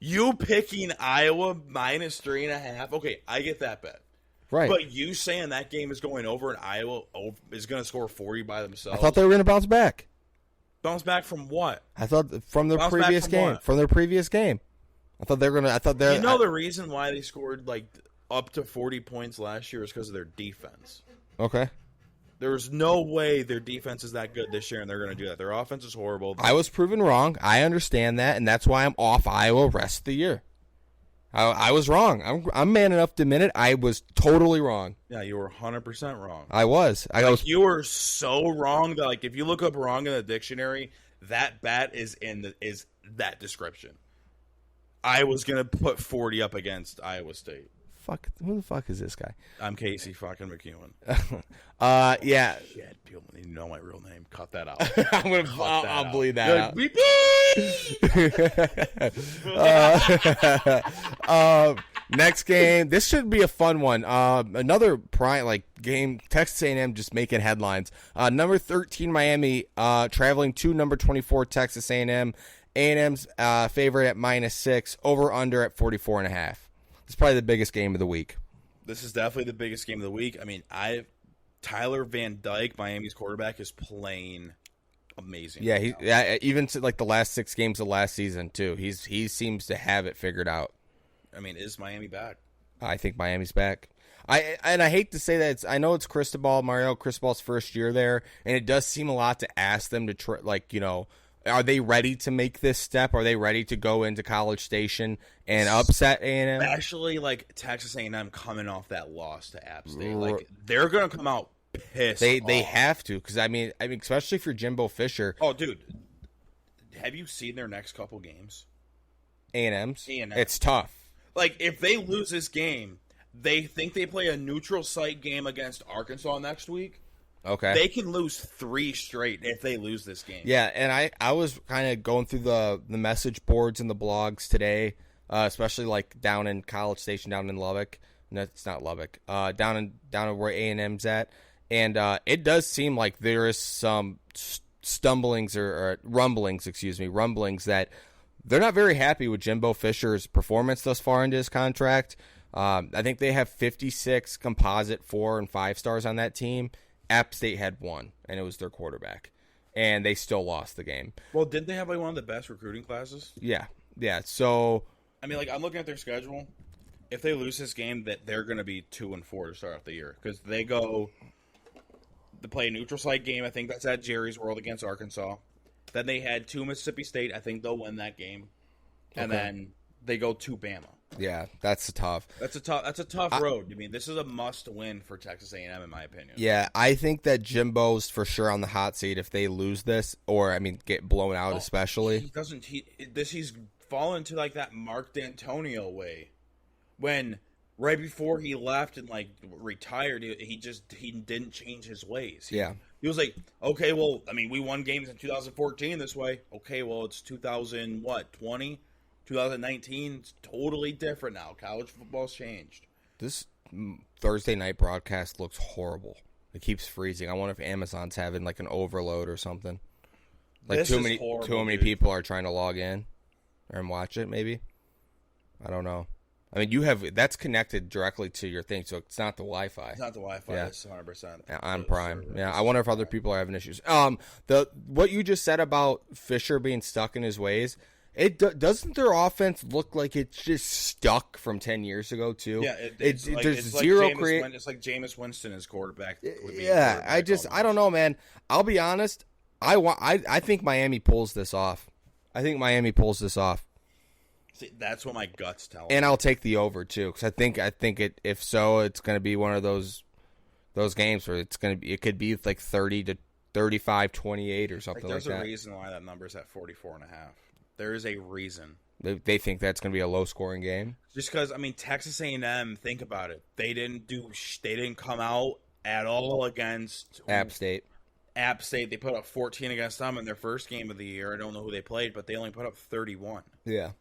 You picking Iowa minus 3.5? Okay, I get that bet. Right. But you saying that game is going over and Iowa is going to score 40 by themselves? I thought they were going to bounce back. Bounce back from what? I thought from their previous game. From their previous game. I thought they were going to. The reason why they scored like up to 40 points last year is because of their defense. Okay. There's no way their defense is that good this year, and they're going to do that. Their offense is horrible. I was proven wrong. I understand that, and that's why I'm off Iowa rest of the year. I was wrong. I'm man enough to admit it. I was totally wrong. Yeah, you were 100% wrong. I was. You were so wrong that like if you look up wrong in the dictionary, that bet is is that description. I was going to put 40 up against Iowa State. Fuck, who the fuck is this guy? I'm Casey fucking McEwen. Yeah. Shit, people need to know my real name. Cut that out. I'll bleed that out. Next game. This should be a fun one. Another game. Texas A&M just making headlines. Number 13 Miami traveling to number 24 Texas A&M. A&M's favorite at -6. Over under at 44.5. It's probably the biggest game of the week. This is definitely the biggest game of the week. I mean, Tyler Van Dyke, Miami's quarterback, is playing amazing. Yeah, even to like the last 6 games of last season too. He seems to have it figured out. I mean, is Miami back? I think Miami's back. I hate to say that. I know it's Mario Cristobal's first year there, and it does seem a lot to ask them to try, are they ready to make this step? Are they ready to go into College Station and upset A&M? Especially like Texas A&M coming off that loss to App State, like they're gonna come out pissed. They have to, because I mean, especially for Jimbo Fisher. Oh, dude, have you seen their next couple games? A&M's. A&M. It's tough. Like if they lose this game, they think they play a neutral site game against Arkansas next week. Okay. They can lose 3 straight if they lose this game. Yeah, and I was kind of going through the message boards and the blogs today, especially like down in College Station, down in Lubbock. No, it's not Lubbock. Down where A&M's at, and it does seem like there is some rumblings that they're not very happy with Jimbo Fisher's performance thus far into his contract. I think they have 56 composite 4 and 5 stars on that team. App State had 1, and it was their quarterback, and they still lost the game. Well, didn't they have like one of the best recruiting classes? Yeah. So I mean, like I'm looking at their schedule. If they lose this game, that they're going to be 2-4 to start off the year because they play a neutral site game. I think that's at Jerry's World against Arkansas. Then they had 2 Mississippi State. I think they'll win that game, and then they go to Bama. Yeah, that's tough. That's a tough road. I mean, this is a must-win for Texas A&M, in my opinion. Yeah, I think that Jimbo's for sure on the hot seat if they lose this, or get blown out, especially. He's fallen to like that Mark D'Antonio way, when right before he left and like retired, he didn't change his ways. He was like, okay, well, I mean, we won games in 2014 this way. Okay, well, it's 2020. 2019, it's totally different now. College football's changed. This Thursday night broadcast looks horrible. It keeps freezing. I wonder if Amazon's having like an overload or something. Like too many people are trying to log in and watch it. Maybe, I don't know. I mean, that's connected directly to your thing, so it's not the Wi-Fi. It's not the Wi-Fi. Yeah. It's 100%. On Prime. Yeah, I wonder if other people are having issues. What you just said about Fisher being stuck in his ways. Doesn't their offense look like it's just stuck from 10 years ago too? Yeah, there's zero create. It's like Jameis Winston is quarterback. Yeah, I don't know, man. I'll be honest. I think Miami pulls this off. I think Miami pulls this off. See, that's what my guts tell me. And I'll take the over too, because I think if so, it's going to be one of those games where it could be like 30 to 35, 28 or something like that. There's a reason why that number's at 44.5. There is a reason. They think that's going to be a low scoring game. Just because, I mean, Texas A&M, think about it. They didn't come out at all against App State. They put up 14 against them in their first game of the year. I don't know who they played, but they only put up 31. Yeah.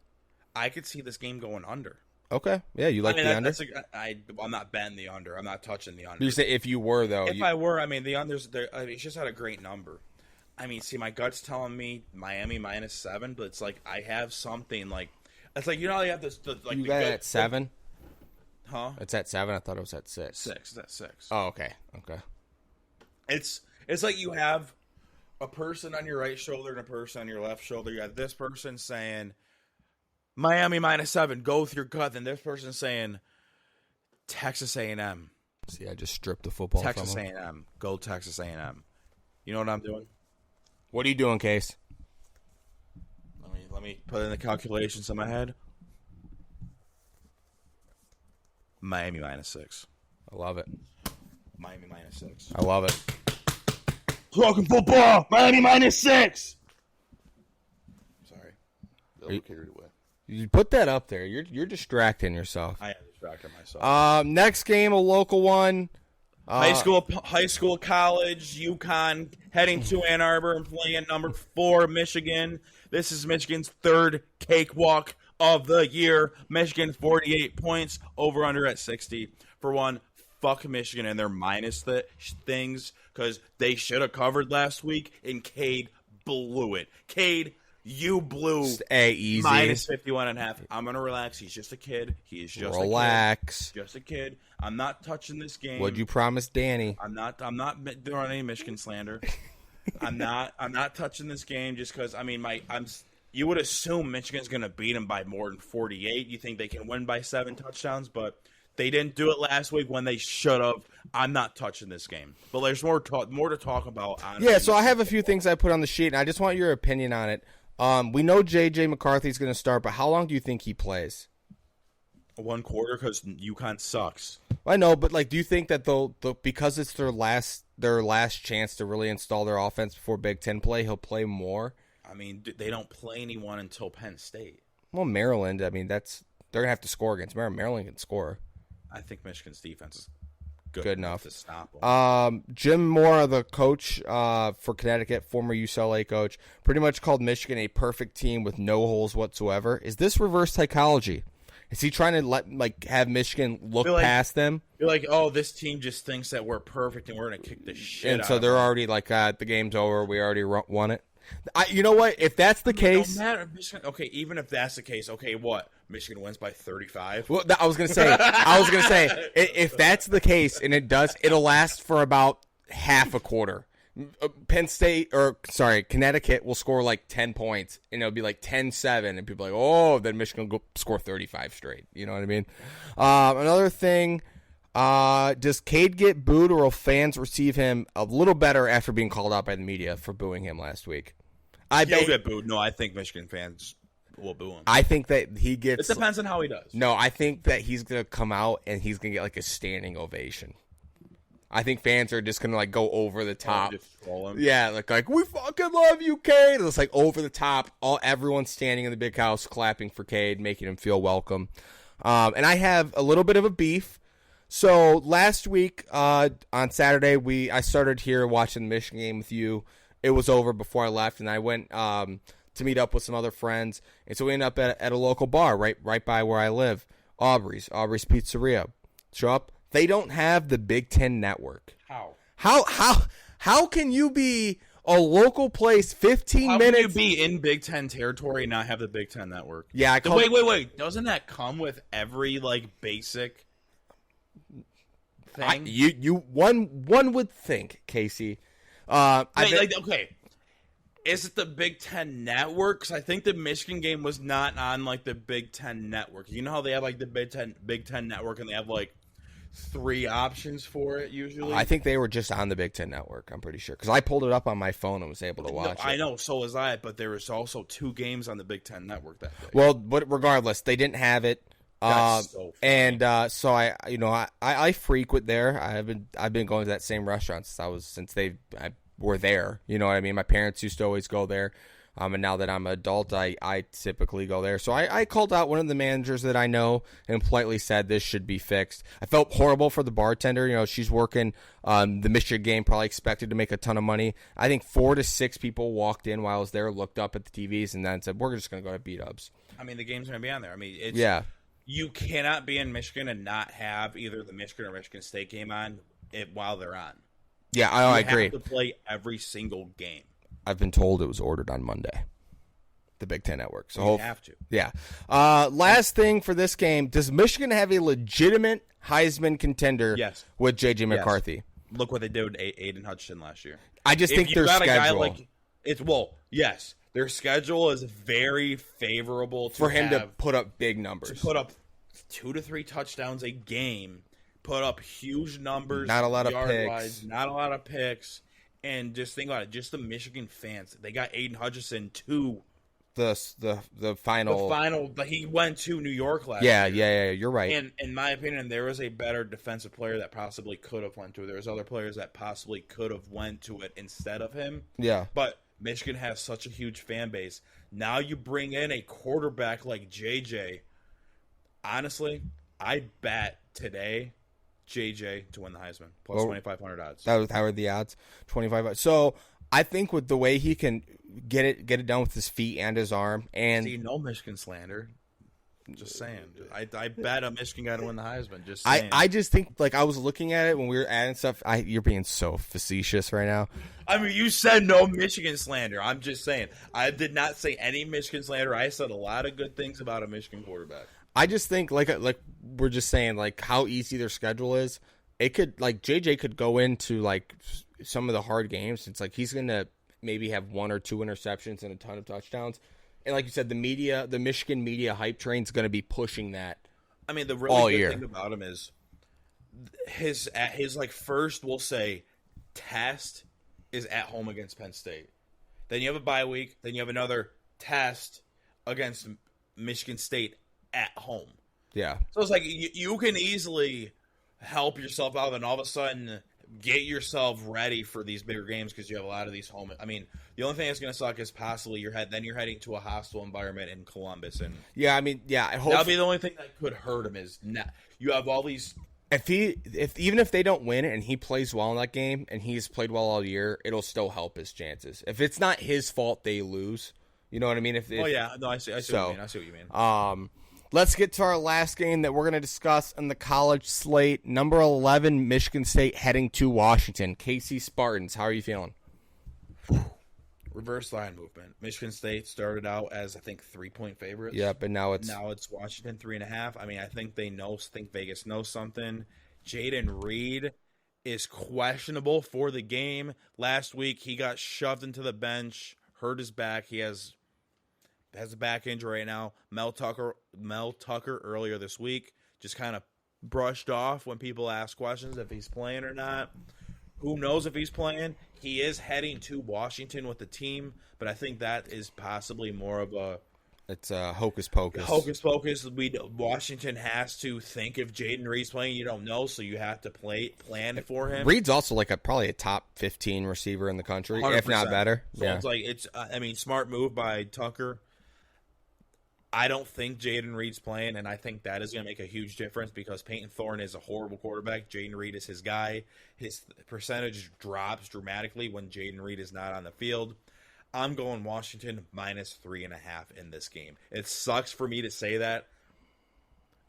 I could see this game going under. Okay. Yeah, you like the under? I'm not betting the under. I'm not touching the under. You say if you were, though. If I were, I mean, the under's there. I mean, it's just not a great number. I mean, see, my gut's telling me Miami -7, but it's like I have something like it's like, you know how you have this like you got it at 7? Huh? It's at 7. I thought it was at 6. 6. It's at 6. Oh, okay. Okay. It's like you have a person on your right shoulder and a person on your left shoulder. You have this person saying Miami -7, go with your gut. Then this person saying Texas A&M. See, I just stripped the football Texas from him. A&M. Go Texas A&M. You know what I'm doing? What are you doing, Case? Let me put in the calculations in my head. Miami -6. I love it. Miami -6. I love it. Talking football. Miami -6. Sorry. A little carried away. You put that up there. You're distracting yourself. I am distracting myself. Next game, a local one. High school, college, UConn, heading to Ann Arbor and playing number 4, Michigan. This is Michigan's third cakewalk of the year. Michigan 48 points, over under at 60. For one, fuck Michigan and their minus things, because they should have covered last week, and Cade blew it. Cade, you blew easy. -51.5. I'm gonna relax. He's just a kid. He is just relax. a kid. Just a kid. I'm not touching this game. What'd you promise Danny? I'm not doing any Michigan slander. I'm not touching this game just because, I mean, you would assume Michigan's going to beat them by more than 48. You think they can win by 7 touchdowns, but they didn't do it last week when they should have. I'm not touching this game. But there's more to talk about. Yeah, so I have a few things I put on the sheet, and I just want your opinion on it. We know J.J. McCarthy's going to start, but how long do you think he plays? 1 quarter, because UConn sucks. I know, but do you think that because it's their last chance to really install their offense before Big Ten play, he'll play more? I mean, they don't play anyone until Penn State. Well, Maryland, I mean, they're gonna have to score against Maryland. Maryland can score. I think Michigan's defense is good enough to stop them. Jim Mora, the coach for Connecticut, former UCLA coach, pretty much called Michigan a perfect team with no holes whatsoever. Is this reverse psychology? Is he trying to have Michigan look past them? You're like, oh, this team just thinks that we're perfect and we're going to kick the shit out and so of they're them. Already the game's over. We already won it. You know what? If that's the case, no matter. Okay, even if that's the case, okay, what? Michigan wins by 35. Well, I was gonna say, if that's the case, and it'll last for about half a quarter. Connecticut will score 10 points, and it'll be 10-7, and people are like, oh, then Michigan will go score 35 straight. You know what I mean? Another thing, does Cade get booed, or will fans receive him a little better after being called out by the media for booing him last week? He'll get booed. No, I think Michigan fans will boo him. I think that he gets... It depends on how he does. No, I think that he's going to come out, and he's going to get a standing ovation. I think fans are just going to go over the top. Just troll him. Yeah, like we fucking love you, Cade. It's over the top. Everyone's standing in the big house clapping for Cade, making him feel welcome. And I have a little bit of a beef. So last week on Saturday, I started here watching the Michigan game with you. It was over before I left, and I went to meet up with some other friends. And so we ended up at a local bar right by where I live, Aubrey's Pizzeria. Show up. They don't have the Big Ten network. How can you be a local place 15 minutes? How can you be in Big Ten territory and not have the Big Ten network? Yeah, wait. Doesn't that come with every basic thing? One would think, Casey. Okay. Is it the Big Ten network? Because I think the Michigan game was not on the Big Ten network. You know how they have the Big Ten network, and they have 3 options for it usually. I think they were just on the Big Ten Network, I'm pretty sure. Because I pulled it up on my phone and was able to watch it. I know, so was I, but there was also 2 games on the Big Ten Network that day. Well, but regardless, they didn't have it. That's so funny. So I frequent there. I've been going to that same restaurant since they were there. You know what I mean? My parents used to always go there. And now that I'm an adult, I typically go there. So I called out one of the managers that I know and politely said this should be fixed. I felt horrible for the bartender. You know, she's working the Michigan game, probably expected to make a ton of money. I think 4 to 6 people walked in while I was there, looked up at the TVs, and then said, we're just going to go to B-dubs. I mean, the game's going to be on there. I mean, you cannot be in Michigan and not have either the Michigan or Michigan State game on while they're on. Yeah, I agree. You have to play every single game. I've been told it was ordered on Monday, the Big Ten Network. So you have to. Yeah. Last thing for this game, does Michigan have a legitimate Heisman contender with J.J. McCarthy? Yes. Look what they did with Aiden Hutchinson last year. I just think their schedule. Yes. Their schedule is very favorable for him to put up big numbers. To put up 2 to 3 touchdowns a game, put up huge numbers. Not a lot of picks. Wise, not a lot of picks. And just think about it, just the Michigan fans. They got Aiden Hutchinson to the final. The final, but he went to New York last year. Yeah, you're right. And in my opinion, there was a better defensive player that possibly could have went to it. There was other players that possibly could have went to it instead of him. Yeah. But Michigan has such a huge fan base. Now you bring in a quarterback like JJ. Honestly, I bet today JJ to win the Heisman plus 2,500 odds. How are the odds? 25. So I think with the way he can get it done with his feet and his arm, and no Michigan slander. Just saying. I bet a Michigan guy to win the Heisman. Just saying. I just think, like, I was looking at it when we were adding stuff. You're being so facetious right now. I mean, you said no Michigan slander. I'm just saying. I did not say any Michigan slander. I said a lot of good things about a Michigan quarterback. I just think, like we're just saying, like, how easy their schedule is. It could, like, JJ could go into, like, some of the hard games. It's like he's going to maybe have 1 or 2 interceptions and a ton of touchdowns. And like you said, the Michigan media hype train is going to be pushing that. I mean, the really good thing about him is his like first, we'll say, test is at home against Penn State. Then you have a bye week. Then you have another test against Michigan State at home. Yeah. So it's like you can easily help yourself out, and all of a sudden get yourself ready for these bigger games because you have a lot of these home. I mean, the only thing that's going to suck is possibly you're heading to a hostile environment in Columbus, and I hope that'll be the only thing that could hurt him is you have all these. Even if they don't win and he plays well in that game and he's played well all year, it'll still help his chances. If it's not his fault they lose, you know what I mean? I see what you mean. Let's get to our last game that we're going to discuss in the college slate. Number 11, Michigan State heading to Washington. KC Spartans, how are you feeling? Reverse line movement. Michigan State started out as, I think, 3-point favorites. Yeah, but now it's Washington 3.5. I mean, I think think Vegas knows something. Jaden Reed is questionable for the game. Last week, he got shoved into the bench, hurt his back. He has a back injury right now. Mel Tucker earlier this week just kind of brushed off when people ask questions if he's playing or not. Who knows if he's playing? He is heading to Washington with the team, but I think that is possibly more of a... It's hocus pocus. Hocus pocus. Washington has to think if Jaden Reed's playing. You don't know, so you have to plan for him. Reed's also like probably a top 15 receiver in the country, 100%. If not better. So it's smart move by Tucker. I don't think Jaden Reed's playing, and I think that is going to make a huge difference because Peyton Thorne is a horrible quarterback. Jaden Reed is his guy. His percentage drops dramatically when Jaden Reed is not on the field. I'm going Washington minus 3.5 in this game. It sucks for me to say that.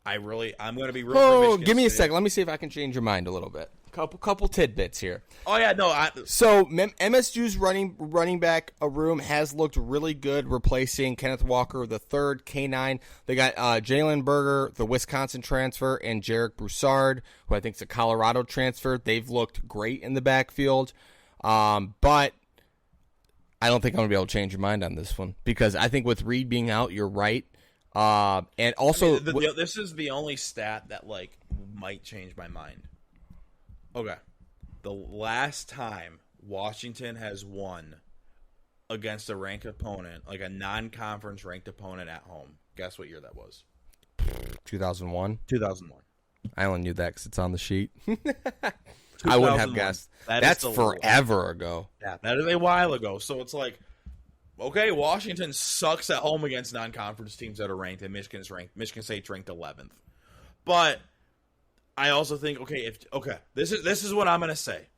I'm going to be real. Oh, give me a second. Let me see if I can change your mind a little bit. Couple tidbits here. Oh yeah, no. So MSU's running back room has looked really good, replacing Kenneth Walker the third, K9. They got Jalen Berger, the Wisconsin transfer, and Jarek Broussard, who I think is a Colorado transfer. They've looked great in the backfield, but I don't think I'm gonna be able to change your mind on this one because I think with Reed being out, you're right. And also, this is the only stat that might change my mind. Okay. The last time Washington has won against a ranked opponent, like a non-conference ranked opponent at home, guess what year that was? 2001. 2001. I only knew that because it's on the sheet. I wouldn't have guessed. That's forever ago. Yeah, that is a while ago. So it's like, okay, Washington sucks at home against non-conference teams that are ranked, and Michigan State's ranked 11th. But I also think, this is what I'm gonna say.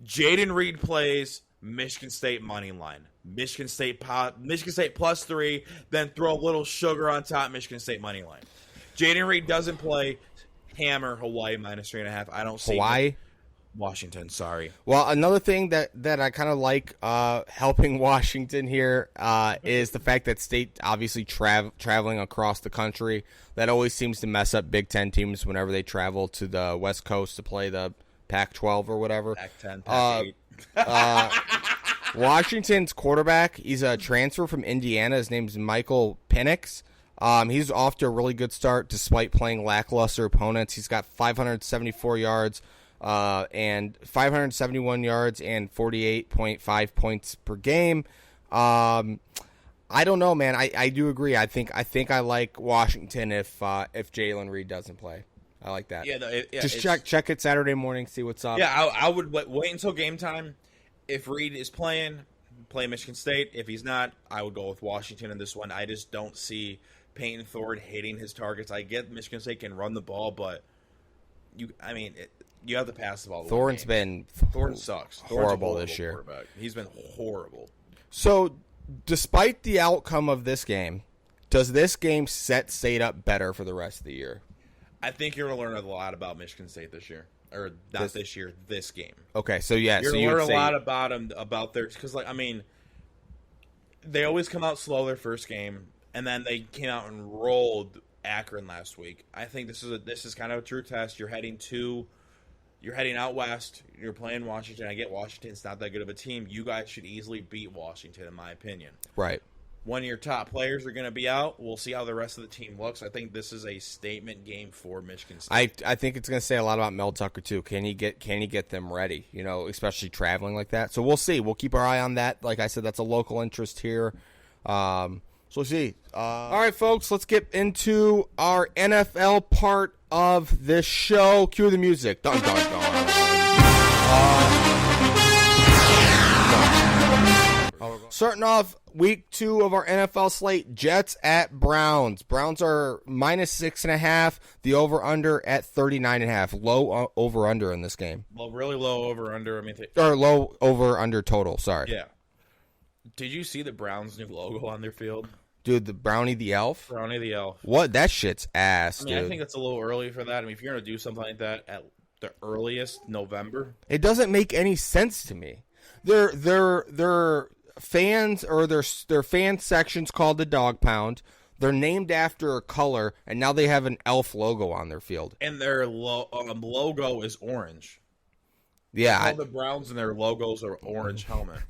Jaden Reed plays Michigan State money line. Michigan State +3, then throw a little sugar on top. Michigan State money line. Jaden Reed doesn't play. Hammer Hawaii -3.5. I don't see Hawaii. Washington, sorry. Well, another thing that I kind of like helping Washington here is the fact that State obviously traveling across the country. That always seems to mess up Big Ten teams whenever they travel to the West Coast to play the Pac-12 or whatever. Pac-10, Pac-8. Washington's quarterback, he's a transfer from Indiana. His name's Michael Penix. He's off to a really good start despite playing lackluster opponents. He's got 574 yards and 571 yards and 48.5 points per game. I don't know, man. I do agree. I think I like Washington if Jalen Reed doesn't play. I like that. Just check it Saturday morning, see what's up. Yeah, I would wait until game time. If Reed is playing, play Michigan State. If he's not, I would go with Washington in this one. I just don't see Peyton Thorne hitting his targets. I get Michigan State can run the ball, but you have to pass the ball. Thorne sucks. Horrible this year. He's been horrible. So, despite the outcome of this game, does this game set State up better for the rest of the year? I think you're going to learn a lot about Michigan State this year. Or not this year, this game. Okay, so yeah. You're going to learn a lot about them, about their... Because, they always come out slow their first game, and then they came out and rolled Akron last week. I think this is kind of a true test. You're heading out west. You're playing Washington. I get Washington's not that good of a team. You guys should easily beat Washington, in my opinion. Right. One of your top players are going to be out. We'll see how the rest of the team looks. I think this is a statement game for Michigan State. I think it's going to say a lot about Mel Tucker too. Can he get them ready? Especially traveling like that. So we'll see. We'll keep our eye on that. Like I said, that's a local interest here. So we'll see. All right, folks, let's get into our NFL part of this show. Cue the music. Dun, dun, dun. Starting off week 2 of our NFL slate, Jets at Browns. Browns are -6.5. The over/under at 39.5. Low over/under in this game. Well, really low over/under. Or low over/under total. Sorry. Yeah. Did you see the Browns' new logo on their field? Dude, the Brownie the Elf? Brownie the Elf. What? That shit's ass, dude. I think it's a little early for that. If you're going to do something like that at the earliest, November. It doesn't make any sense to me. Their fans, or their fan section's called the Dog Pound. They're named after a color, and now they have an elf logo on their field. And their logo is orange. Yeah. All the Browns and their logos are orange helmet.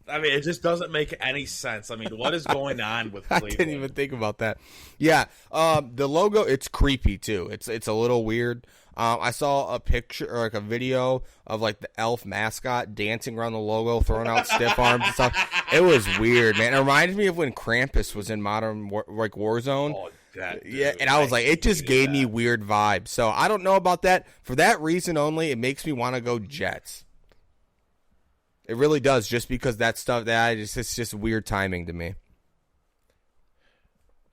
It just doesn't make any sense. What is going on with Cleveland? I didn't even think about that. Yeah, the logo, it's creepy too. It's a little weird. I saw a picture or a video of the elf mascot dancing around the logo, throwing out stiff arms and stuff. It was weird, man. It reminded me of when Krampus was in Modern Warzone. Oh, that dude, yeah, and I was it just gave me weird vibes. So I don't know about that. For that reason only, it makes me want to go Jets. It really does, just because that stuff it's just weird timing to me.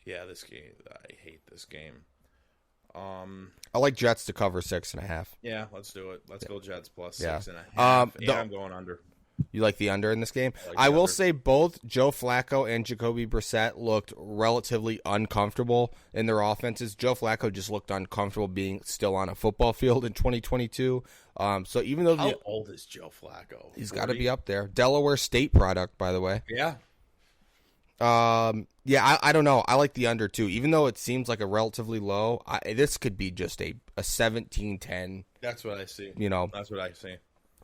Yeah, this game, I hate this game. I like Jets to cover 6.5. Yeah, let's do it. Let's go Jets plus Yeah. 6.5. I'm going under. You like the under in this game? I will say both Joe Flacco and Jacoby Brissett looked relatively uncomfortable in their offenses. Joe Flacco just looked uncomfortable being still on a football field in 2022. So even though how old is Joe Flacco? He's got to be up there. Delaware State product, by the way. Yeah. Yeah, I don't know. I like the under too, even though it seems like a relatively low. This could be just a 17-10. That's what I see. That's what I see.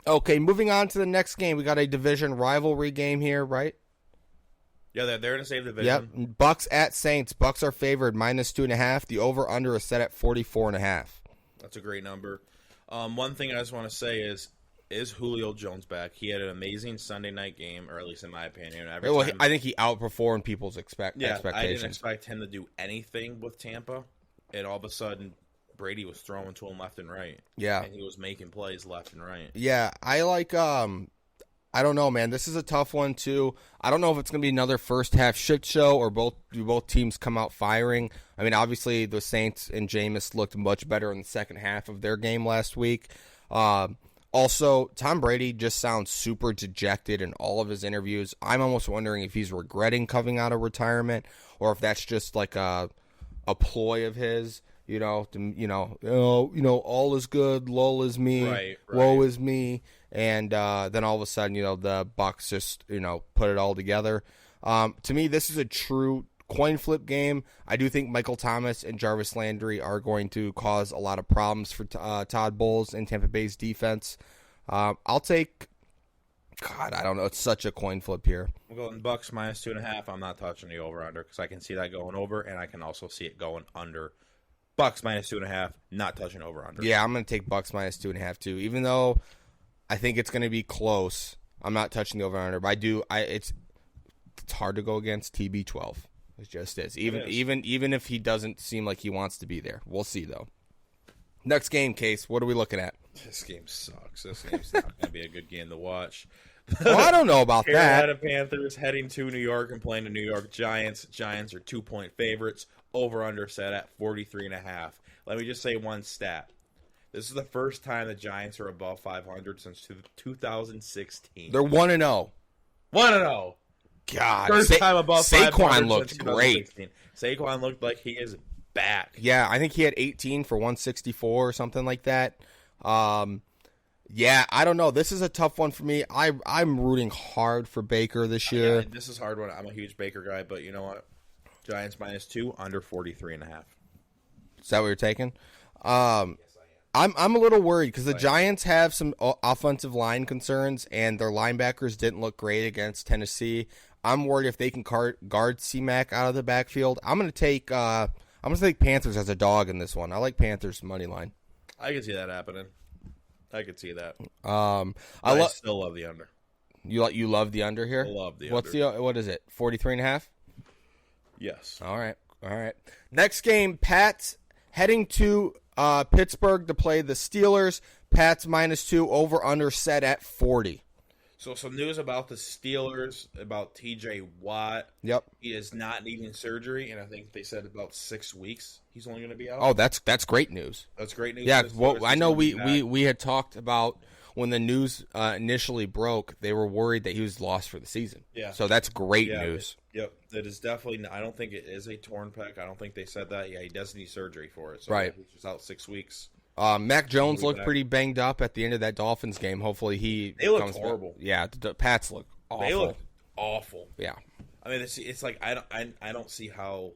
Okay, moving on to the next game. We got a division rivalry game here, right? Yeah, they're in the same division. Yep. Bucks at Saints. Bucks are favored -2.5. The over/under is set at 44.5. That's a great number. One thing I just want to say is Julio Jones back? He had an amazing Sunday night game, or at least in my opinion. I think he outperformed people's expectations. I didn't expect him to do anything with Tampa, and all of a sudden, Brady was throwing to him left and right. Yeah. And he was making plays left and right. Yeah, I like, I don't know, man. This is a tough one, too. I don't know if it's going to be another first-half shit show or both teams come out firing. I mean, obviously, the Saints and Jameis looked much better in the second half of their game last week. Also, Tom Brady just sounds super dejected in all of his interviews. I'm almost wondering if he's regretting coming out of retirement or if that's just like a ploy of his. All is good, lol is me, right. Woe is me, and then all of a sudden, the Bucs just, put it all together. To me, this is a true coin flip game. I do think Michael Thomas and Jarvis Landry are going to cause a lot of problems for Todd Bowles and Tampa Bay's defense. I'll take, I don't know, it's such a coin flip here. We're going Bucs minus 2.5. I'm not touching the over-under because I can see that going over, and I can also see it going under. Bucs minus 2.5, not touching over-under. Yeah, I'm going to take Bucs minus 2.5 too. Even though I think it's going to be close, I'm not touching the over-under. But it's hard to go against TB12. It just is. Even if he doesn't seem like he wants to be there. We'll see, though. Next game, Case, what are we looking at? This game sucks. This game's not going to be a good game to watch. Well, I don't know about Carolina that. Panthers heading to New York and playing the New York Giants. Giants are 2-point favorites. Over-under set at 43.5. Let me just say one stat. This is the first time the Giants are above 500 since 2016. They're 1-0. 1-0. God. First time above 500 Saquon looked since great. 2016. Saquon looked like he is back. Yeah, I think he had 18 for 164 or something like that. Yeah, I don't know. This is a tough one for me. I'm rooting hard for Baker this year. Yeah, this is a hard one. I'm a huge Baker guy, but you know what? Giants minus 2, under 43.5. Is that what you're taking? I'm a little worried because the Giants have some offensive line concerns, and their linebackers didn't look great against Tennessee. I'm worried if they can guard C-Mac out of the backfield. I'm going to take Panthers as a dog in this one. I like Panthers money line. I can see that happening. I could see that. I still love the under. You love the under here? I love the under. What is it? 43.5? Yes. All right. Next game, Pats heading to Pittsburgh to play the Steelers. Pats minus 2, over under set at 40. So some news about the Steelers, about TJ Watt. Yep. He is not needing surgery, and I think they said about 6 weeks he's only going to be out. Oh, that's great news. That's great news. Yeah, well, I know we had talked about when the news initially broke, they were worried that he was lost for the season. Yeah. So that's great news. Yep. That is definitely, I don't think it is a torn pec. I don't think they said that. Yeah, he does need surgery for it. So right. He's just out 6 weeks. Mac Jones looked pretty banged up at the end of that Dolphins game. Hopefully they look horrible. Back. Yeah, the Pats look awful. They look awful. Yeah. I mean, it's like I don't see how,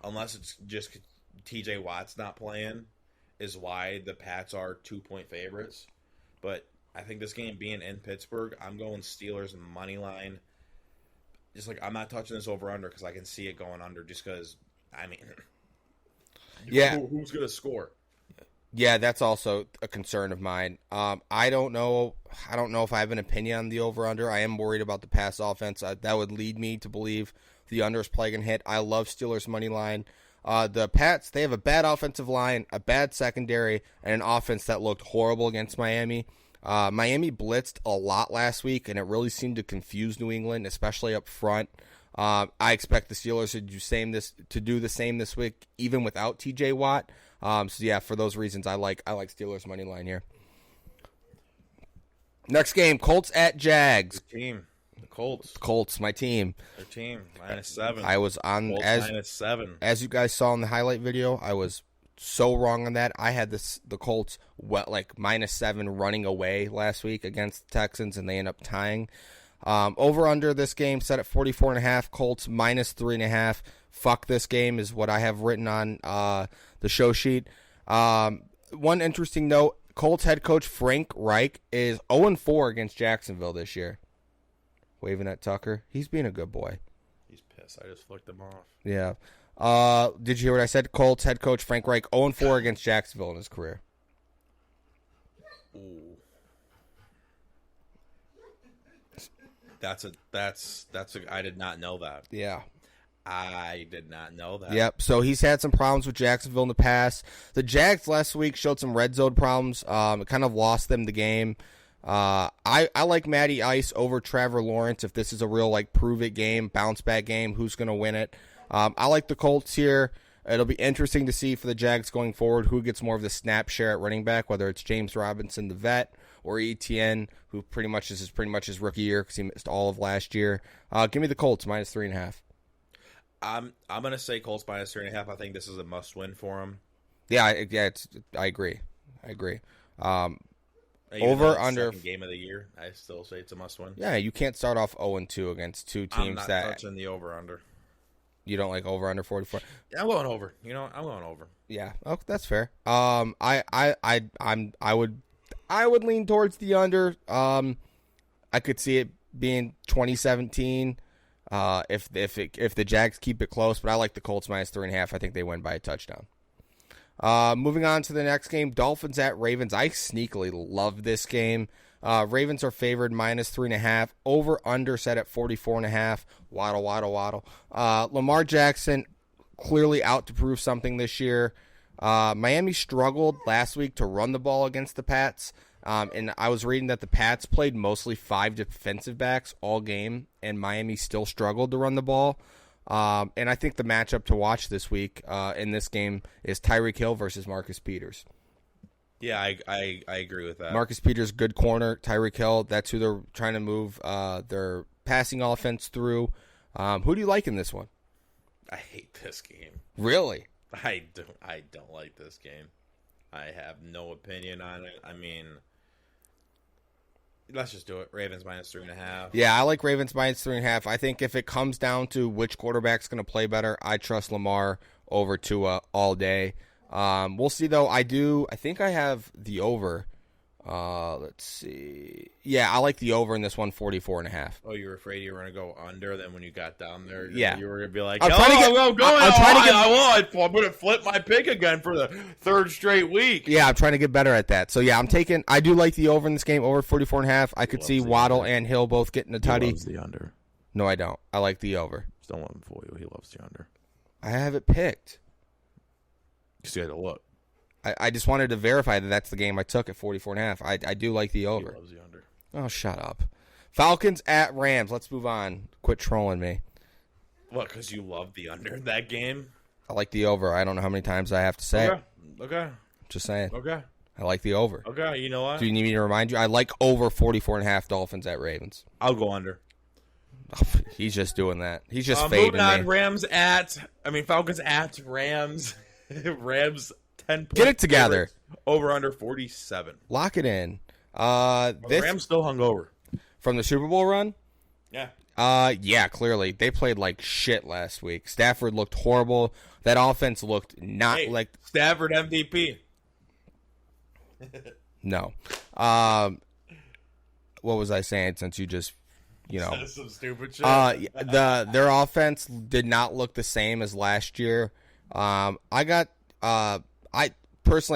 unless it's just TJ Watt's not playing, is why the Pats are 2-point favorites. But I think this game being in Pittsburgh, I'm going Steelers money line. Just like I'm not touching this over under because I can see it going under. Just because yeah, who's gonna score? Yeah, that's also a concern of mine. I don't know if I have an opinion on the over-under. I am worried about the pass offense. That would lead me to believe the under is probably going to hit. I love Steelers' money line. The Pats, they have a bad offensive line, a bad secondary, and an offense that looked horrible against Miami. Miami blitzed a lot last week, and it really seemed to confuse New England, especially up front. I expect the Steelers to do the same this week, even without TJ Watt. So yeah, for those reasons, I like Steelers money line here. Next game, Colts at Jags. Your team, the Colts. Colts, my team. Their team -7. I was on Colts -7. As you guys saw in the highlight video. I was so wrong on that. I had the Colts -7 running away last week against the Texans, and they end up tying. Over under this game set at 44.5. Colts -3.5. Fuck this game is what I have written on the show sheet. One interesting note: Colts head coach Frank Reich is 0-4 against Jacksonville this year. Waving at Tucker, he's being a good boy. He's pissed. I just flicked him off. Yeah. Did you hear what I said? Colts head coach Frank Reich 0-4 against Jacksonville in his career. Ooh. I did not know that. Yeah. I did not know that. Yep. So he's had some problems with Jacksonville in the past. The Jags last week showed some red zone problems. It kind of lost them the game. I like Matty Ice over Trevor Lawrence. If this is a real prove it game, bounce back game, who's going to win it? I like the Colts here. It'll be interesting to see for the Jags going forward who gets more of the snap share at running back, whether it's James Robinson, the vet, or Etienne, who pretty much his rookie year because he missed all of last year. Give me the Colts minus 3.5. I'm gonna say Colts minus 3.5. I think this is a must win for him. Yeah, I agree. Even Over though it's under second game of the year, I still say it's a must win. Yeah, you can't start off 0-2 against two teams I'm not that touching the over under. You don't like over under 44. Yeah, I'm going over. I'm going over. Yeah, oh, that's fair. I would lean towards the under. I could see it being 2017. If the Jags keep it close, but I like the Colts minus 3.5. I think they win by a touchdown. Moving on to the next game, Dolphins at Ravens. I sneakily love this game. Ravens are favored minus 3.5. Over under set at 44.5. Waddle. Lamar Jackson clearly out to prove something this year. Miami struggled last week to run the ball against the Pats. And I was reading that the Pats played mostly 5 defensive backs all game, and Miami still struggled to run the ball. And I think the matchup to watch this week in this game is Tyreek Hill versus Marcus Peters. Yeah, I agree with that. Marcus Peters, good corner. Tyreek Hill, that's who they're trying to move their passing offense through. Who do you like in this one? I hate this game. Really? I don't like this game. I have no opinion on it. I mean, let's just do it. Ravens minus 3.5. Yeah, I like Ravens minus 3.5. I think if it comes down to which quarterback's going to play better, I trust Lamar over Tua all day. We'll see, though. I think I have the over. Let's see. Yeah, I like the over in this one, 44.5. Oh, you were afraid you were going to go under? Then when you got down there, yeah, you were going to be like, I'm going to flip my pick again for the third straight week. Yeah, I'm trying to get better at that. So, yeah, I do like the over in this game, over 44.5. I could see Waddle and Hill both getting a tutty. He loves the under. No, I don't. I like the over. Just don't let him fool you. He loves the under. I have it picked. You had to look. I just wanted to verify that that's the game I took at 44.5. I do like the over. He loves the under. Oh, shut up. Falcons at Rams. Let's move on. Quit trolling me. What, because you love the under in that game? I like the over. I don't know how many times I have to say it. Okay. Just saying. Okay. I like the over. Okay, you know what? Do you need me to remind you? I like over 44.5 Dolphins at Ravens. I'll go under. He's just doing that. He's just fading moving on, me. Falcons at Rams. Rams 10 points. Get it together. Over under 47. Lock it in. The Rams still hung over. From the Super Bowl run? Yeah. Yeah, clearly. They played like shit last week. Stafford looked horrible. That offense looked not like Stafford MVP. No. What was I saying since you just some stupid shit. Their offense did not look the same as last year. I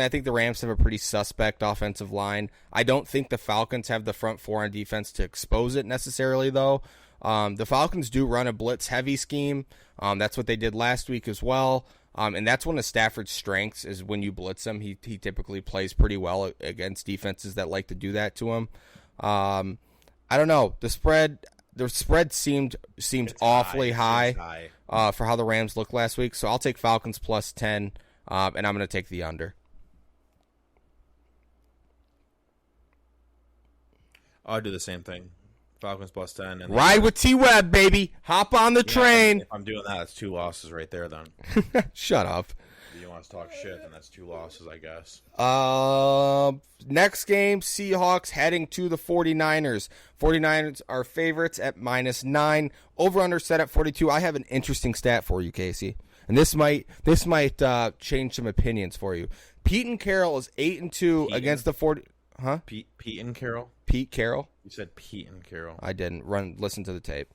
think the Rams have a pretty suspect offensive line. I don't think the Falcons have the front four on defense to expose it necessarily, though. The Falcons do run a blitz-heavy scheme. That's what they did last week as well. And that's one of Stafford's strengths is when you blitz him. He typically plays pretty well against defenses that like to do that to him. I don't know. The spread seemed awfully high for how the Rams looked last week. So I'll take Falcons plus 10, and I'm going to take the under. I'll do the same thing. Falcons plus 10. And Ride with T-Web, baby. Hop on the train. If I'm doing that, it's 2 losses right there then. Shut up. If you want to talk shit, then that's 2 losses, I guess. Next game, Seahawks heading to the 49ers. 49ers are favorites at -9. Over-under set at 42. I have an interesting stat for you, Casey. And this might change some opinions for you. Pete and Carroll is 8-2 against the 40. Huh? Pete and Carroll? Pete Carroll? You said Pete and Carroll. I didn't. Listen to the tape.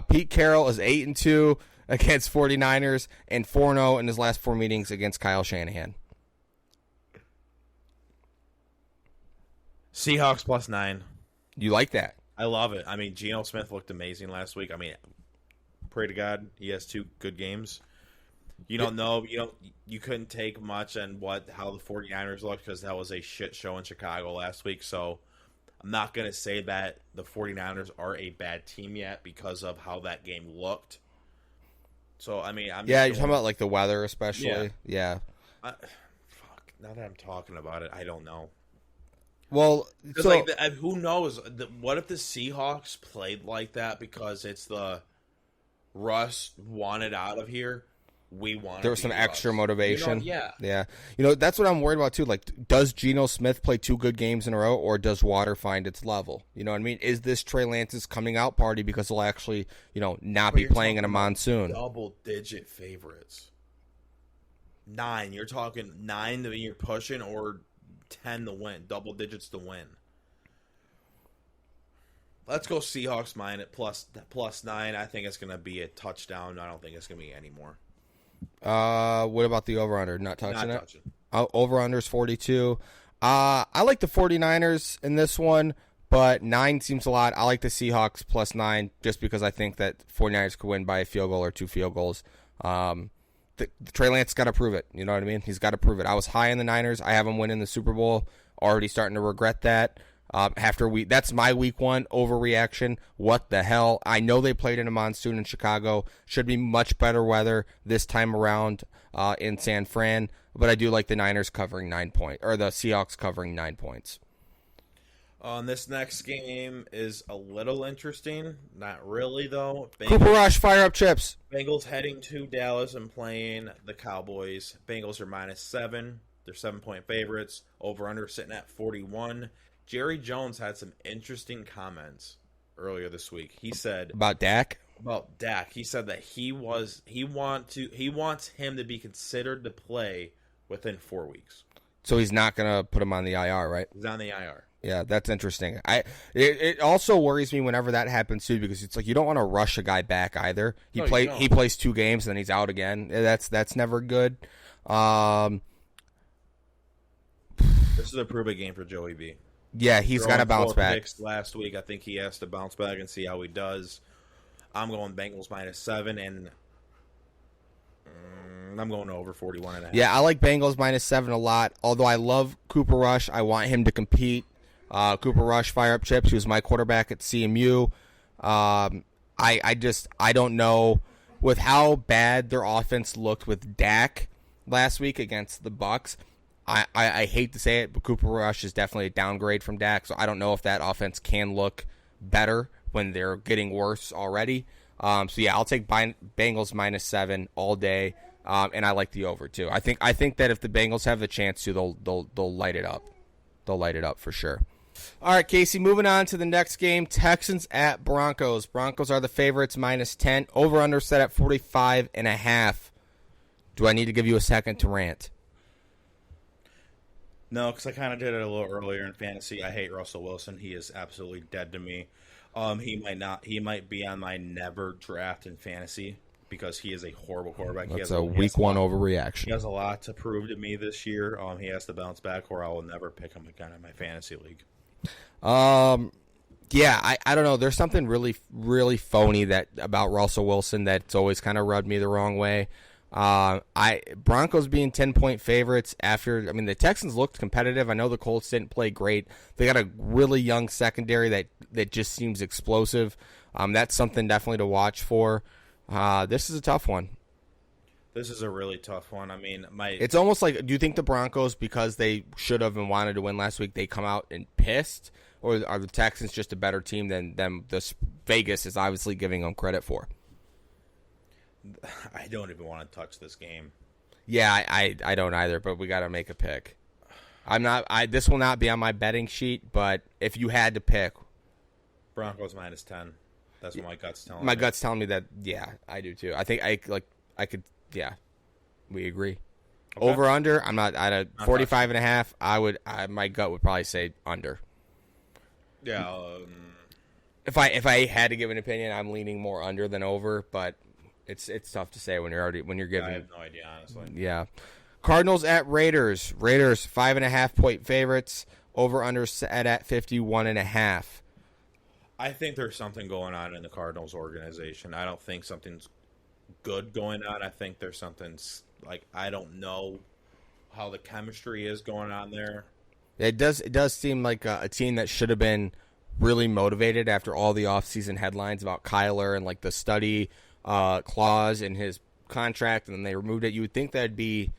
Pete Carroll is 8-2 against 49ers and 4-0 in his last 4 meetings against Kyle Shanahan. Seahawks +9. You like that? I love it. I mean, Geno Smith looked amazing last week. I mean, pray to God he has 2 good games. You don't know. You couldn't take much on how the 49ers looked because that was a shit show in Chicago last week. So I'm not going to say that the 49ers are a bad team yet because of how that game looked. So, I mean, you're talking about like the weather especially. Yeah. Fuck. Now that I'm talking about it, I don't know. Well, so who knows? What if the Seahawks played like that because it's the Russ wanted out of here? There was some extra motivation. Yeah. That's what I'm worried about too. Like, does Geno Smith play 2 good games in a row, or does water find its level? You know what I mean? Is this Trey Lance's coming out party because he'll actually, not be playing in a monsoon? Double-digit favorites. 9. You're talking 9 that you're pushing, or 10 to win. Double digits to win. Let's go Seahawks plus 9. I think it's going to be a touchdown. I don't think it's going to be any more. What about the over-under? Not touching. Over-under is 42. I like the 49ers in this one, but 9 seems a lot. I like the Seahawks plus 9 just because I think that 49ers could win by a field goal or 2 field goals. The Trey Lance got to prove it. You know what I mean? He's got to prove it. I was high in the Niners. I have him winning the Super Bowl. Already starting to regret that. That's my week 1 overreaction. What the hell? I know they played in a monsoon in Chicago. Should be much better weather this time around in San Fran. But I do like the Niners covering 9 points, or the Seahawks covering 9 points. This next game is a little interesting. Not really, though. Cooper Rush, fire up chips. Bengals heading to Dallas and playing the Cowboys. Bengals are -7. They're 7-point favorites. Over-under sitting at 41. Jerry Jones had some interesting comments earlier this week. He said about Dak. He said that he wants him to be considered to play within 4 weeks. So he's not going to put him on the IR, right? He's on the IR. Yeah, that's interesting. It also worries me whenever that happens too, because it's like you don't want to rush a guy back either. He plays 2 games and then he's out again. That's never good. This is a prove-it game for Joey B. Yeah, he's got to bounce back. Picks last week, I think he has to bounce back and see how he does. I'm going Bengals -7, and I'm going over 41.5. Yeah, I like Bengals -7 a lot. Although I love Cooper Rush, I want him to compete. Cooper Rush, fire up chips. He was my quarterback at CMU. I don't know with how bad their offense looked with Dak last week against the Bucs. I hate to say it, but Cooper Rush is definitely a downgrade from Dak, so I don't know if that offense can look better when they're getting worse already. So yeah, I'll take Bengals -7 all day, and I like the over too. I think that if the Bengals have the chance to, they'll light it up. They'll light it up for sure. All right, Casey, moving on to the next game, Texans at Broncos. Broncos are the favorites -10. Over-under set at 45.5. Do I need to give you a second to rant? No, because I kind of did it a little earlier in fantasy. I hate Russell Wilson. He is absolutely dead to me. He might be on my never draft in fantasy because he is a horrible quarterback. That's a week 1 overreaction. He has a lot to prove to me this year. He has to bounce back, or I will never pick him again in my fantasy league. Yeah, I don't know. There's something really, really phony about Russell Wilson that's always kind of rubbed me the wrong way. Broncos being 10-point favorites the Texans looked competitive. I know the Colts didn't play great. They got a really young secondary that just seems explosive. That's something definitely to watch for. This is a tough one. This is a really tough one. It's almost like, do you think the Broncos, because they should have and wanted to win last week, they come out and pissed? Or are the Texans just a better team than this Vegas is obviously giving them credit for? I don't even want to touch this game. Yeah, I don't either, but we got to make a pick. This will not be on my betting sheet, but if you had to pick, Broncos -10. That's what my gut's telling me. My gut's telling me that. Yeah, I do too. I think I could. Yeah, we agree. Okay. Over under. I'm not at a 45.5. My gut would probably say under. Yeah. If I had to give an opinion, I'm leaning more under than over, but it's tough to say when you're giving. I have no idea, honestly. Yeah. Cardinals at Raiders. Raiders 5.5-point favorites. Over under set at 51.5. I think there's something going on in the Cardinals organization. I don't think something's good going on. I think there's something like I don't know how the chemistry is going on there. It does seem like a team that should have been really motivated after all the offseason headlines about Kyler and like the study clause in his contract, and then they removed it. You would think that'd be,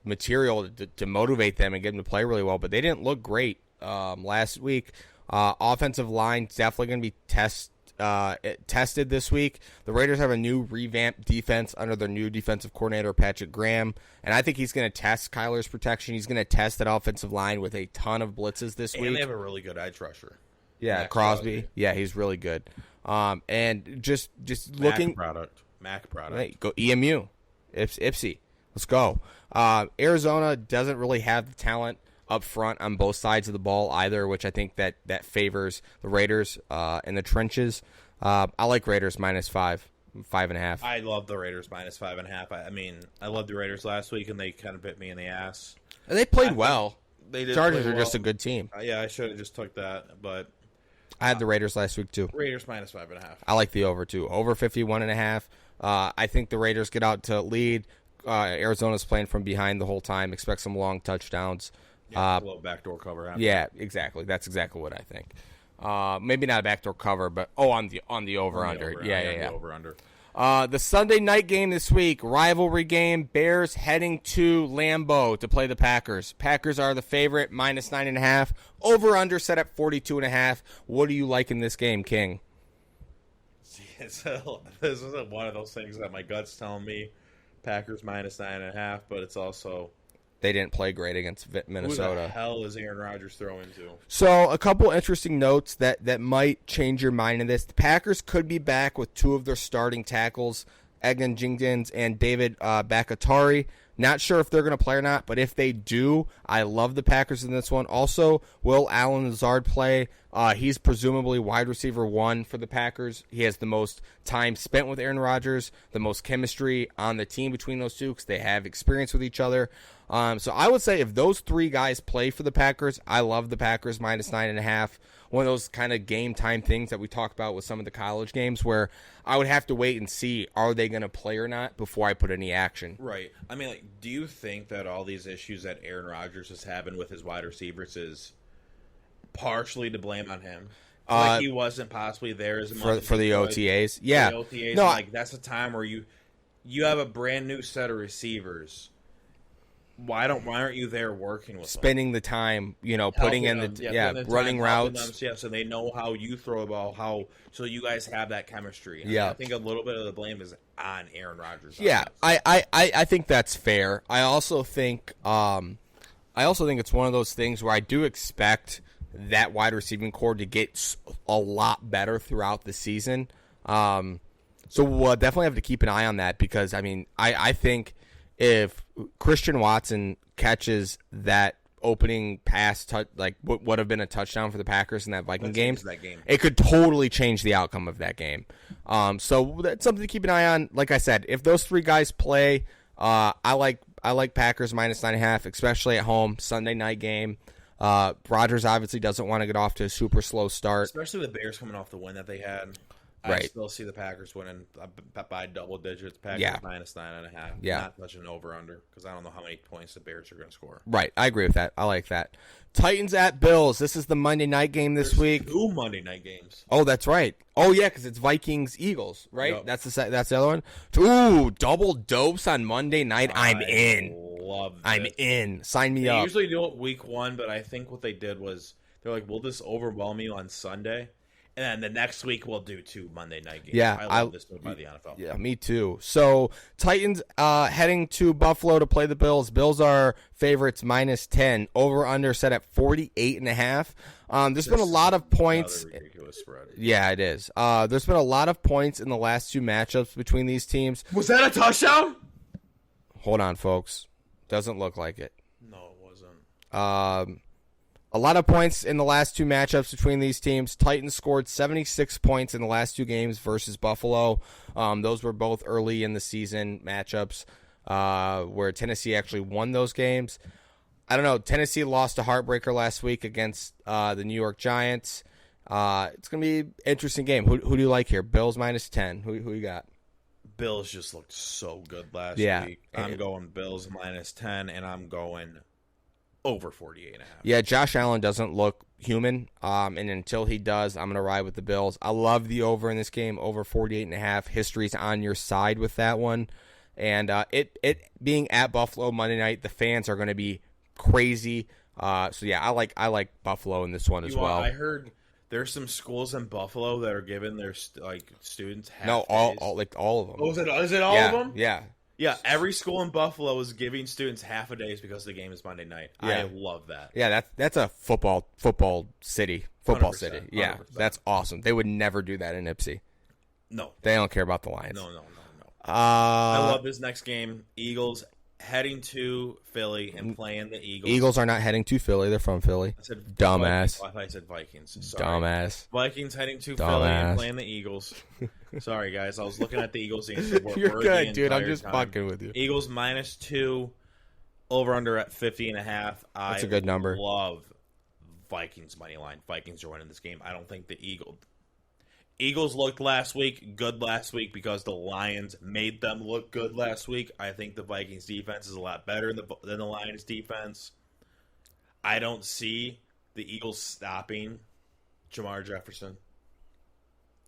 material to motivate them and get them to play really well, but they didn't look great last week. Offensive line definitely going to be tested this week. The Raiders have a new revamped defense under their new defensive coordinator, Patrick Graham, and I think he's going to test Kyler's protection. He's going to test that offensive line with a ton of blitzes this week. And they have a really good edge rusher. Yeah, Max Crosby. Yeah, he's really good. And just looking Mac product. Right, go EMU, Ipsy. Let's go. Arizona doesn't really have the talent up front on both sides of the ball either, which I think that favors the Raiders in the trenches. I like Raiders -5.5. I love the Raiders -5.5. I mean, I loved the Raiders last week, and they kind of bit me in the ass. And they played well. They did. Chargers play are well. just a good team. Yeah, I should have just took that, but I had the Raiders last week too. Raiders -5.5. I like the over too. Over 51.5. I think the Raiders get out to lead. Arizona's playing from behind the whole time. Expect some long touchdowns. Yeah, a little backdoor cover. After. Yeah, exactly. That's exactly what I think. Maybe not a backdoor cover, but on the over under. Yeah. The over under. The Sunday night game this week, rivalry game. Bears heading to Lambeau to play the Packers. Packers are the favorite, -9.5. Over under set at 42.5. What do you like in this game, King? This is one of those things that my gut's telling me Packers -9.5, but it's also they didn't play great against Minnesota. Who the hell is Aaron Rodgers throwing to? So a couple interesting notes that might change your mind in this. The Packers could be back with two of their starting tackles, Egnan Jenkins and David Bakatari. Not sure if they're going to play or not, but if they do, I love the Packers in this one. Also, will Allen Lazard play? He's presumably wide receiver 1 for the Packers. He has the most time spent with Aaron Rodgers, the most chemistry on the team between those two because they have experience with each other. So I would say if those three guys play for the Packers, I love the Packers -9.5. One of those kind of game time things that we talk about with some of the college games where I would have to wait and see are they going to play or not before I put any action. Right. I mean, do you think that all these issues that Aaron Rodgers is having with his wide receivers is partially to blame on him? He wasn't possibly there as much for the OTAs. Yeah. For the OTAs, no, that's a time where you have a brand new set of receivers. Why aren't you there working with spending the time, putting in running routes. So they know how you throw the ball, so you guys have that chemistry. I think a little bit of the blame is on Aaron Rodgers. Yeah, I think that's fair. I also think it's one of those things where I do expect that wide receiving core to get a lot better throughout the season. So we'll definitely have to keep an eye on that because I think if Christian Watson catches that opening pass, what would have been a touchdown for the Packers in that Viking game, it could totally change the outcome of that game. So that's something to keep an eye on. Like I said, if those three guys play, I like Packers -9.5, especially at home, Sunday night game. Rodgers obviously doesn't want to get off to a super slow start. Especially the Bears coming off the win that they had. Right. I still see the Packers winning by double digits. Packers -9.5. Yeah. Not touching over-under because I don't know how many points the Bears are going to score. Right. I agree with that. I like that. Titans at Bills. This is the Monday night game this week. 2 Monday night games. Oh, that's right. Oh, yeah, because it's Vikings-Eagles, right? Yep. That's the other one. Ooh, double dopes on Monday night. I'm in. I'm in. Sign me up. They usually do it week 1, but I think what they did was they're like, we'll just overwhelm you on Sunday. And then the next week we'll do 2 Monday night games. Yeah, I love this move by the NFL. Yeah, me too. So Titans heading to Buffalo to play the Bills. Bills are favorites -10. Over under set at 48.5. There's been a lot of points. Ridiculous spread. Yeah, it is. There's been a lot of points in the last 2 matchups between these teams. Was that a touchdown? Hold on, folks. Doesn't look like it. No, it wasn't. A lot of points in the last 2 matchups between these teams. Titans scored 76 points in the last 2 games versus Buffalo. Those were both early in the season matchups where Tennessee actually won those games. I don't know. Tennessee lost a heartbreaker last week against the New York Giants. It's going to be an interesting game. Who do you like here? Bills -10. Who you got? Bills just looked so good last week. I'm going Bills -10, and I'm going over 48.5. Yeah, Josh Allen doesn't look human, and until he does, I'm going to ride with the Bills. I love the over in this game, over 48.5. History's on your side with that one. And it being at Buffalo Monday night, the fans are going to be crazy. So yeah, I like Buffalo in this one as well. I heard there's some schools in Buffalo that are giving their students half all of them. Oh, is it all of them? Yeah. Yeah, every school in Buffalo is giving students half a day because the game is Monday night. Yeah. I love that. Yeah, that's a football city. 100%. Yeah, 100%. that's awesome. They would never do that in Ipsy. No. They don't care about the Lions. No. I love this next game. Eagles heading to Philly and playing the Eagles. Eagles are not heading to Philly. They're from Philly. I said dumbass. I thought I said Vikings. Sorry. Dumbass. Vikings heading to Philly and playing the Eagles. Sorry, guys. I was looking at the Eagles. You're good, dude. I'm just fucking with you. Eagles -2, over under at 50.5. That's a good number. Love Vikings money line. Vikings are winning this game. I don't think the Eagles looked good last week because the Lions made them look good last week. I think the Vikings defense is a lot better than the Lions defense. I don't see the Eagles stopping Jamar Jefferson.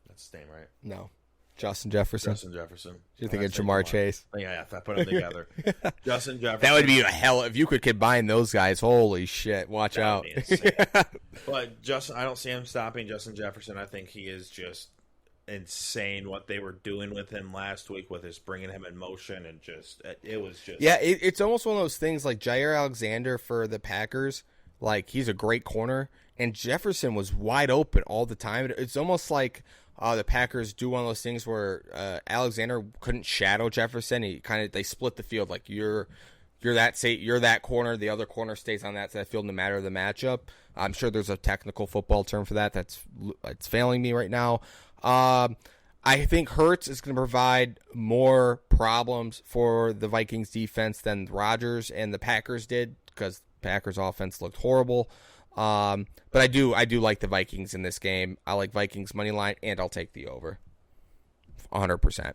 That's his name, right? No. Justin Jefferson. You're thinking Jamar Chase. Yeah, if I put them together. Justin Jefferson. That would be a hell if you could combine those guys. Holy shit. Watch out. But I don't see him stopping Justin Jefferson. I think he is just insane what they were doing with him last week with his bringing him in motion and it was just. Yeah, it's almost one of those things like Jair Alexander for the Packers. Like, he's a great corner, and Jefferson was wide open all the time. It's almost like the Packers do one of those things where Alexander couldn't shadow Jefferson. They split the field. Like, you're that corner, the other corner stays on that side of the field no matter the matchup. I'm sure there's a technical football term for that. It's failing me right now. I think Hurts is going to provide more problems for the Vikings defense than Rodgers and the Packers did because Packers offense looked horrible. But I do like the Vikings in this game. I like Vikings money line, and I'll take the over 100%.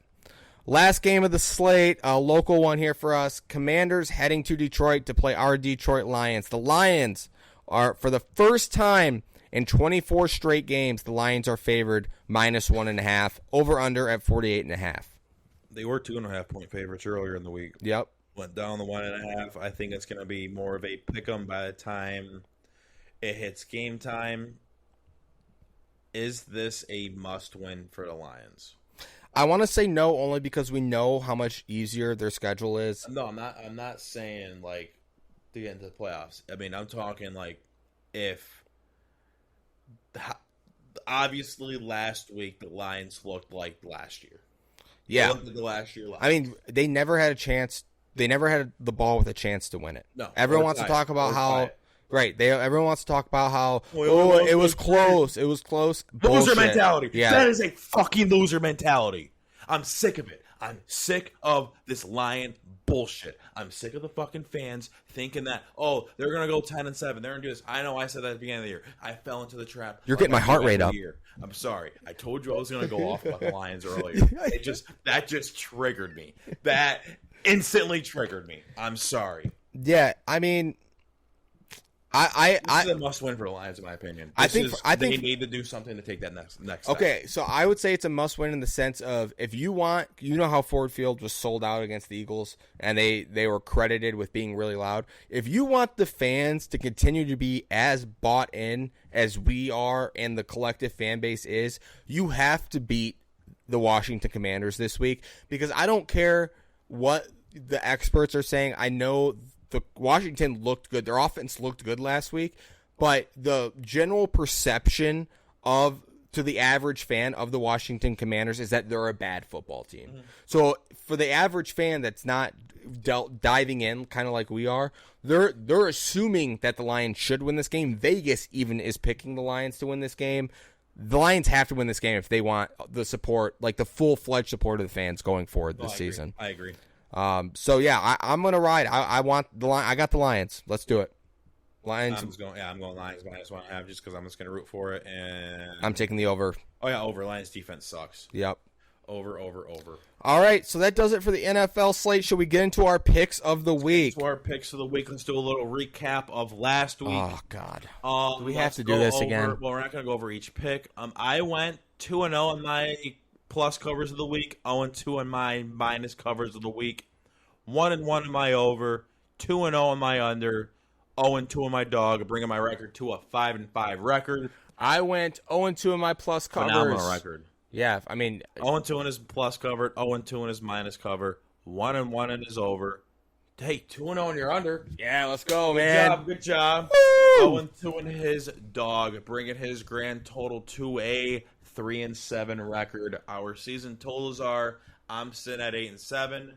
Last game of the slate, a local one here for us. Commanders heading to Detroit to play our Detroit Lions. The Lions are, for the first time in 24 straight games, the Lions are favored -1.5, over under at 48.5. They were 2.5 point favorites earlier in the week. Yep. Went down to 1.5. I think it's going to be more of a pick 'em by the time it hits game time. Is this a must win for the Lions? I want to say no, only because we know how much easier their schedule is. No, I'm not saying like to get into the playoffs. I mean, I'm talking like if obviously last week the Lions looked like last year. Yeah, they looked like the last year. I mean, they never had a chance. They never had the ball with a chance to win it. No, everyone wants to talk about how. Right, everyone wants to talk about how it was close. It was close. Loser mentality. Yeah. That is a fucking loser mentality. I'm sick of it. I'm sick of this Lion bullshit. I'm sick of the fucking fans thinking that they're gonna go 10-7. They're gonna do this. I know I said that at the beginning of the year. I fell into the trap. You're getting my heart rate up. I'm sorry. I told you I was gonna go off about the Lions earlier. That just triggered me. That instantly triggered me. I'm sorry. Yeah, I mean. This is a must-win for the Lions, in my opinion. I think they need to do something to take that next step. Okay, so I would say it's a must-win in the sense of if you want, how Ford Field was sold out against the Eagles, and they were credited with being really loud. If you want the fans to continue to be as bought in as we are and the collective fan base is, you have to beat the Washington Commanders this week, because I don't care what the experts are saying. I know the Washington looked good. Their offense looked good last week, but the general perception to the average fan of the Washington Commanders is that they're a bad football team. Mm-hmm. So for the average fan that's not diving in kind of like we are, they're assuming that the Lions should win this game. Vegas even is picking the Lions to win this game. The Lions have to win this game if they want the support, like the full-fledged support of the fans going forward this season. I agree. So yeah, I'm gonna ride. I want the Lions. I got the Lions. Let's do it. Lions. I'm going Lions -1.5 just because I'm just going to root for it. And I'm taking the over. Oh yeah, over. Lions defense sucks. Yep. Over. All right, so that does it for the NFL slate. Should we get into our picks of the week? To our picks of the week. Let's do a little recap of last week. Oh God, do we have to do this again? Well, we're not going to go over each pick. I went 2-0 on my plus covers of the week. 0-2 on my minus covers of the week. 1-1 on my over. 2-0 on my under. 0-2 on my dog, bringing my record to a 5-5 record. I went 0-2 in my plus covers. Phenomenal record. Yeah, I mean 0-2 in his plus cover, 0-2 in his minus cover, 1-1 in his over. Hey, 2-0 in your under. yeah, let's go, man. Good job. 0-2 in his dog, bringing his grand total to a 3-7 record. Our season totals are: I'm sitting at 8-7.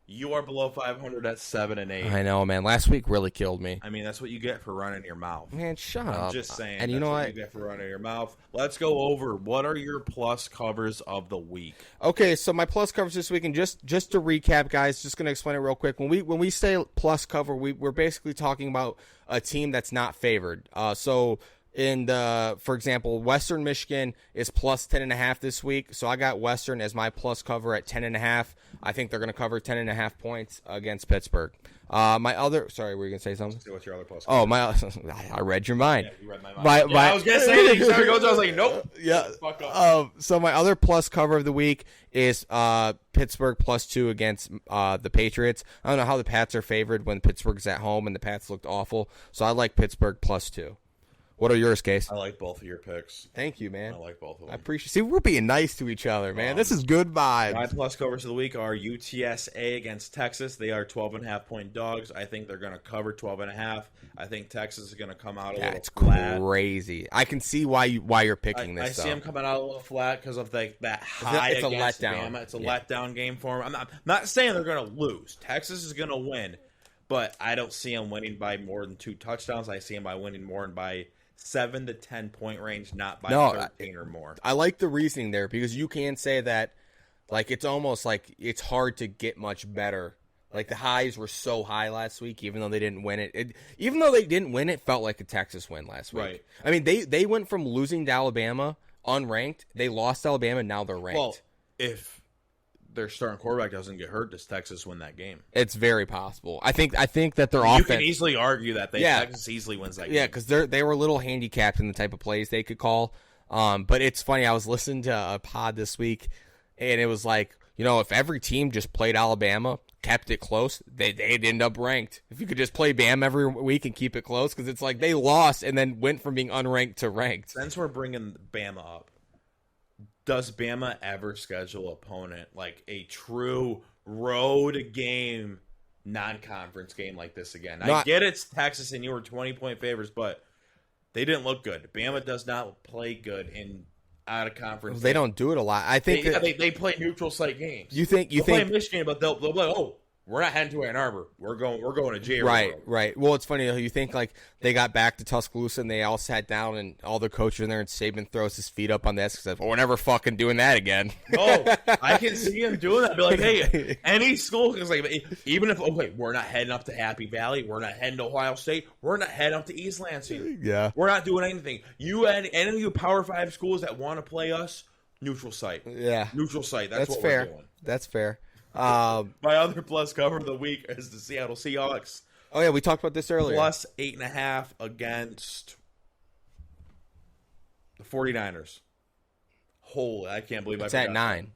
You are below 500 at 7-8. I know, man. Last week really killed me. I mean, that's what you get for running your mouth. Man, shut I'm up. just saying. And you know what? You get for running your mouth. Let's go over what are your plus covers of the week. Okay, so my plus covers this week, and just to recap, guys, just going to explain it real quick. When we say plus cover, we're basically talking about a team that's not favored. So for example, Western Michigan is plus 10.5 this week. So I got Western as my plus cover at 10.5. I think they're going to cover 10.5 points against Pittsburgh. My other, sorry, were you going to say something? So what's your other plus? Oh, I read your mind. Yeah, you read my mind. I was going to say that. You started going, I was like, nope. Yeah. Fuck up. So my other plus cover of the week is Pittsburgh +2 against the Patriots. I don't know how the Pats are favored when Pittsburgh's at home and the Pats looked awful. So I like Pittsburgh +2. What are yours, Case? I like both of your picks. Thank you, man. I like both of them. I appreciate. See, we're being nice to each other, man. This is good vibes. My plus covers of the week are UTSA against Texas. They are 12.5 point dogs. I think they're going to cover 12.5. I think Texas is going to come out a little flat. Crazy. I can see why you're picking this. I see them coming out a little flat because of that high. It's a against letdown. Bama. It's a letdown game for them. I'm not saying they're going to lose. Texas is going to win, but I don't see them winning by more than 2 touchdowns. I see them by winning more than by 7 to 10 point range, not by 13 or more. I like the reasoning there because you can say that, like, it's almost like it's hard to get much better. Like, the highs were so high last week, even though they didn't win it. Even though they didn't win it, felt like a Texas win last week. Right. I mean, they went from losing to Alabama unranked. They lost to Alabama, and now they're ranked. Well, if their starting quarterback doesn't get hurt, does Texas win that game? It's very possible. I think that their offense. You can easily argue that Texas easily wins that game. Yeah, because they were a little handicapped in the type of plays they could call. But it's funny. I was listening to a pod this week, and it was like, if every team just played Alabama, kept it close, they'd end up ranked. If you could just play Bam every week and keep it close, because it's like they lost and then went from being unranked to ranked. Since we're bringing Bama up, does Bama ever schedule opponent like a true road game, non-conference game like this again? I get it's Texas and you were 20-point favorites, but they didn't look good. Bama does not play good in out of conference. They don't do it a lot. I think they play neutral site games. You think play Michigan, but they'll be like, oh, we're not heading to Ann Arbor. We're going to jail. Right. Well, it's funny. You think like they got back to Tuscaloosa and they all sat down and all the coaches in there and Saban throws his feet up on the desk and says, "Well, we're never fucking doing that again." No, I can see him doing that. Be like, hey, any school is like, even if we're not heading up to Happy Valley, we're not heading to Ohio State, we're not heading up to East Lansing. Yeah, we're not doing anything. You and any of you Power 5 schools that want to play us, neutral site. Yeah, neutral site. That's what fair. We're doing. That's fair. My other plus cover of the week is the Seattle Seahawks. Oh yeah, we talked about this earlier. Plus 8.5 against the 49ers. Holy, I can't believe it's at 9.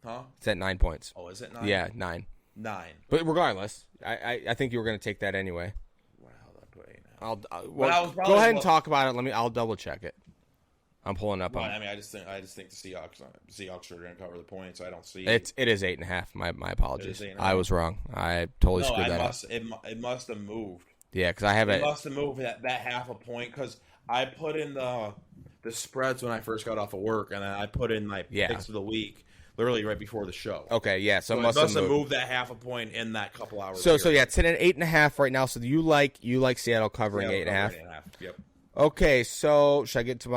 Huh? It's at 9 points. Oh, is it 9? Yeah, 9. 9. But regardless, I think you were going to take that anyway. Where the hell did I put 8.5? Go ahead and talk about it. I'll double check it. I'm pulling up on. I mean, I just think the Seahawks are going to cover the points. I don't see it is 8.5. My apologies. I was wrong. I totally screwed that up. It must have moved. Yeah, because I have it. It must have moved that half a point because I put in the spreads when I first got off of work, and then I put in my picks of the week literally right before the show. Okay, yeah. So it must have moved that half a point in that couple hours. So yeah, it's at 8.5 right now. So you like Seattle covering 8.5? Yep. Okay, so should I get to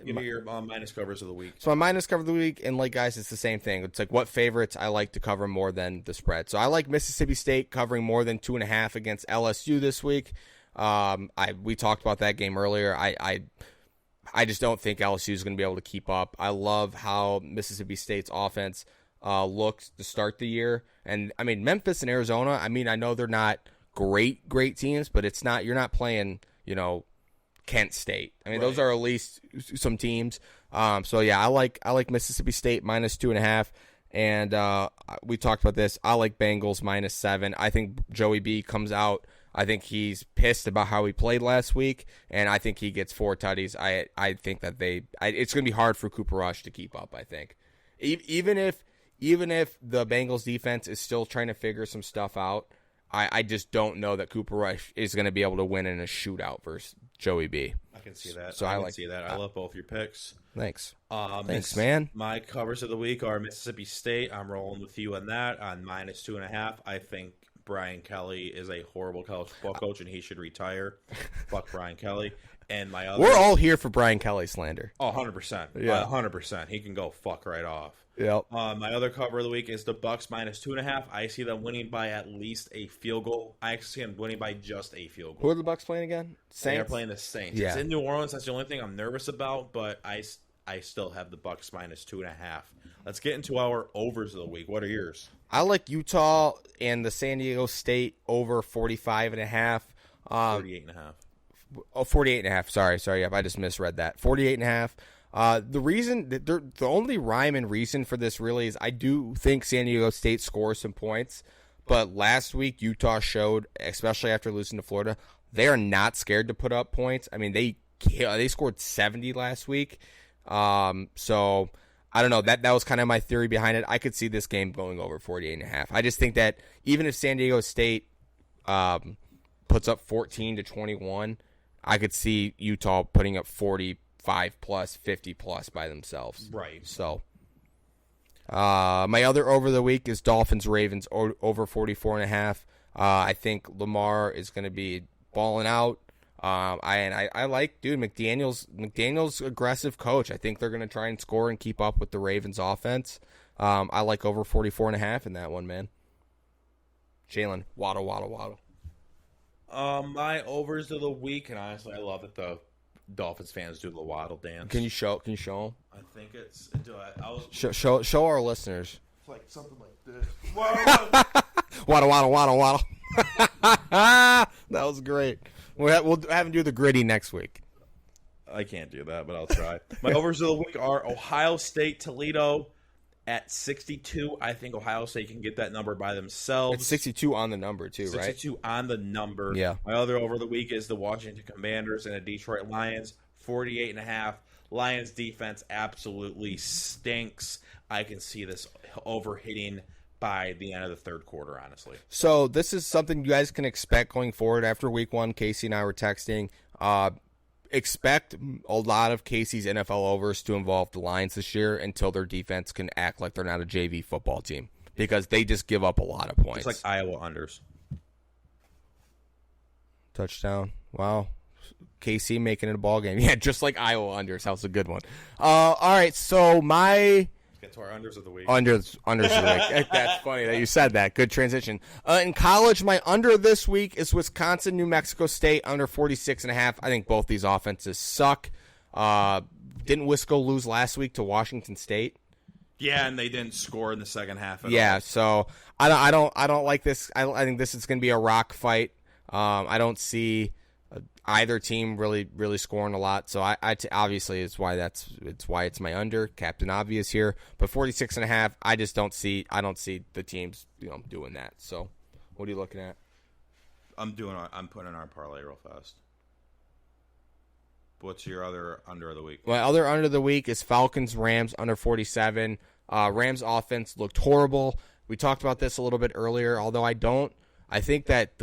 give me your minus covers of the week? So my minus cover of the week, and like guys, it's the same thing. It's like what favorites I like to cover more than the spread. So I like Mississippi State covering more than 2.5 against LSU this week. We talked about that game earlier. I just don't think LSU is going to be able to keep up. I love how Mississippi State's offense looked to start the year. And, I mean, Memphis and Arizona, I mean, I know they're not great teams, but you're not playing, Kent State. I mean, those are at least some teams. So, yeah, I like Mississippi State -2.5. And we talked about this. I like Bengals -7. I think Joey B comes out. I think he's pissed about how he played last week, and I think he gets 4 tutties. I think that it's going to be hard for Cooper Rush to keep up, I think. Even if the Bengals defense is still trying to figure some stuff out, I just don't know that Cooper Rush is going to be able to win in a shootout versus Joey B. I can see that. So I can see that. I love both your picks. Thanks. Thanks, man. My covers of the week are Mississippi State. I'm rolling with you on that on -2.5. I think Brian Kelly is a horrible college football coach, and he should retire. Fuck Brian Kelly. And my other... We're all here for Brian Kelly slander. Oh, 100%. Yeah. 100%. He can go fuck right off. Yep. My other cover of the week is the Bucks -2.5. I see them winning by at least a field goal. I actually see them winning by just a field goal. Who are the Bucks playing again? Saints? They are playing the Saints. Yeah. It's in New Orleans. That's the only thing I'm nervous about, but I still have the Bucks -2.5. Let's get into our overs of the week. What are yours? I like Utah and the San Diego State over 45.5. 48.5. Oh, 48.5. Sorry. Yep, I just misread that. 48.5. The reason, the only rhyme and reason for this really is I do think San Diego State scores some points, but last week Utah showed, especially after losing to Florida, they are not scared to put up points. I mean, they scored 70 last week. So I don't know. That was kind of my theory behind it. I could see this game going over 48.5. I just think that even if San Diego State puts up 14-21, I could see Utah putting up 45 plus, 50 plus by themselves. Right. So my other over the week is Dolphins Ravens over 44.5. I think Lamar is going to be balling out. I like, dude, McDaniel's aggressive coach. I think they're going to try and score and keep up with the Ravens offense. I like over 44.5 in that one, man. Jalen, waddle. My overs of the week, and honestly, I love that the Dolphins fans do the waddle dance. Can you show them? I think it's. Show our listeners. It's like something like this. Waddle. That was great. We'll have him do the gritty next week. I can't do that, but I'll try. My overs of the week are Ohio State, Toledo at 62. I think Ohio State can get that number by themselves. It's 62 on the number, too, 62 right? 62 on the number. Yeah. My other over the week is the Washington Commanders and the Detroit Lions, 48.5. Lions defense absolutely stinks. I can see this over hitting by the end of the third quarter, honestly. So this is something you guys can expect going forward after week one. Casey and I were texting. Expect a lot of Casey's NFL overs to involve the Lions this year until their defense can act like they're not a JV football team, because they just give up a lot of points. It's like Iowa unders. Touchdown. Wow. KC making it a ball game. Yeah, just like Iowa unders. That was a good one. All right, so my... Get to our unders of the week. Unders of the week. That's funny that you said that. Good transition. In college, my under this week is Wisconsin, New Mexico State, under 46.5. I think both these offenses suck. Didn't Wisco lose last week to Washington State? Yeah, and they didn't score in the second half at Yeah, all. so I don't like this. I think this is going to be a rock fight. I don't see either team really scoring a lot. So obviously it's why it's my under. Captain Obvious here, but 46.5. I don't see the teams doing that. So what are you looking at? I'm putting in our parlay real fast. What's your other under of the week? My other under of the week is Falcons Rams under 47. Rams offense looked horrible. We talked about this a little bit earlier. I think that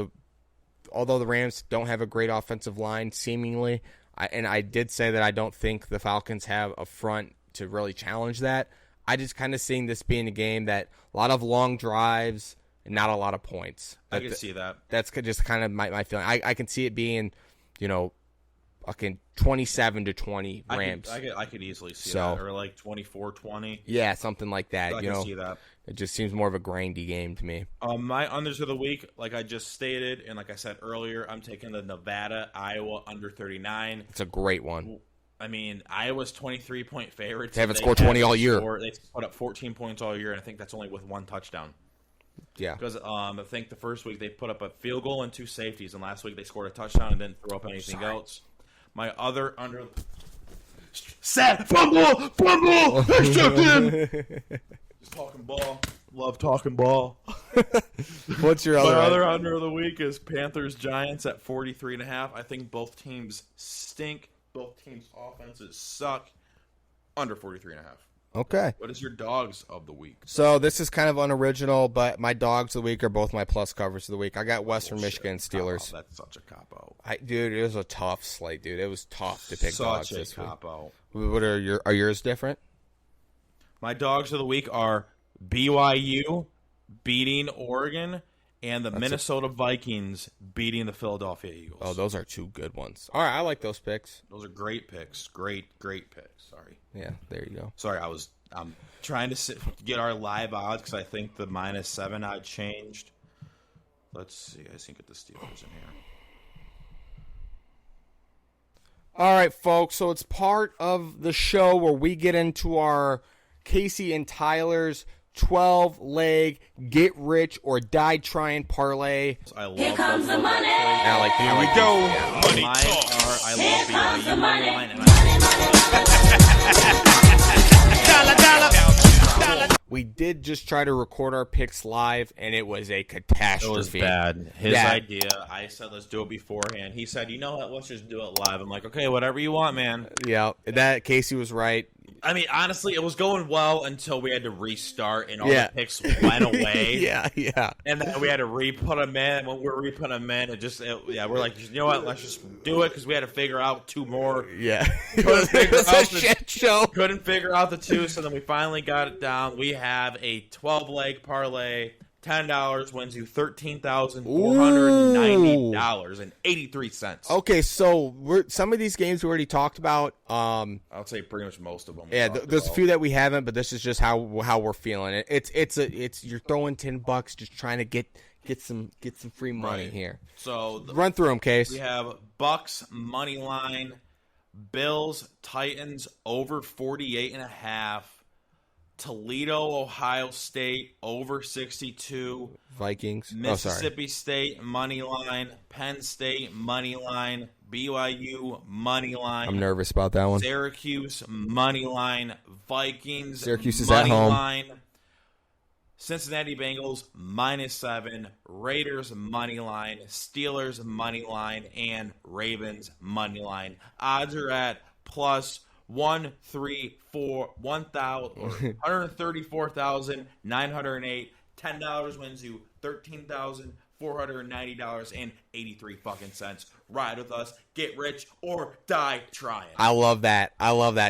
although the Rams don't have a great offensive line, seemingly, I did say that I don't think the Falcons have a front to really challenge that. I just kind of seeing this being a game that a lot of long drives and not a lot of points. I can see that. That's just kind of my feeling. I can see it being, fucking 27-20 Rams. I could easily see So- that, or like 24-20. Yeah, something like that. I you can know, see that. it just seems more of a grindy game to me. My unders of the week, like I just stated, and like I said earlier, I'm taking the Nevada-Iowa under 39. It's a great one. I mean, Iowa's 23-point favorites. They haven't scored 20 all year. They put up 14 points all year, and I think that's only with one touchdown. Yeah. Because I think the first week they put up a field goal and 2 safeties, and last week they scored a touchdown and didn't throw up anything else. My other under... Set! Fumble! They stepped in! Just talking ball. Love talking ball. What's your My other? other under of the week is Panthers-Giants at 43.5. I think both teams stink. Both teams' offenses suck. Under 43.5. Okay. What is your dogs of the week? So this is kind of unoriginal, but my dogs of the week are both my plus covers of the week. I got Western Michigan Steelers. Oh, that's such a cop-out. Dude, it was a tough slate, dude. It was tough to pick dogs Such a this week. cop-out. What are yours different? My dogs of the week are BYU beating Oregon and the Minnesota Vikings beating the Philadelphia Eagles. Oh, those are 2 good ones. All right, I like those picks. Those are great picks. Great picks. Sorry. Yeah, there you go. Sorry, I'm trying to get our live odds because I think the -7 odd changed. Let's see. I think get the Steelers in here. All right, folks. So it's part of the show where we get into our Casey and Tyler's 12-leg get rich or die trying parlay. I love here comes the money. Here we go. Money talk. I love BYU money line. And we did just try to record our picks live, and it was a catastrophe. It was bad. His Yeah. idea. I said, let's do it beforehand. He said, you know what? Let's just do it live. I'm like, okay, whatever you want, man. Yeah, that Casey was right. I mean, honestly, it was going well until we had to restart and all Yeah. the picks went away. yeah. And then we had to re-put them in. When we're re-putting them in, we're like, you know what? Let's just do it because we had to figure out 2 more. Yeah. Couldn't figure It's out a shit show. Couldn't figure out the 2, so then we finally got it down. We have a 12-leg parlay. $10 wins you $13,490.83. Okay, so some of these games we already talked about. I'll say pretty much most of them. Yeah, there's a few that we haven't, but this is just how we're feeling it. It's you're throwing $10 just trying to get some free money Right. here. So Run through them, Case. we have Bucks money line, Bills Titans over 48.5. Toledo, Ohio State, over 62. Vikings. Mississippi State, money line. Penn State, money line. BYU, money line. I'm nervous about that one. Syracuse, money line. Vikings, Syracuse is money at home. line. Cincinnati Bengals, -7. Raiders, money line. Steelers, money line. And Ravens, money line. Odds are at plus 134,908. $10 wins you $13,490.83 fucking cents. Ride with us, get rich or die trying. I love that.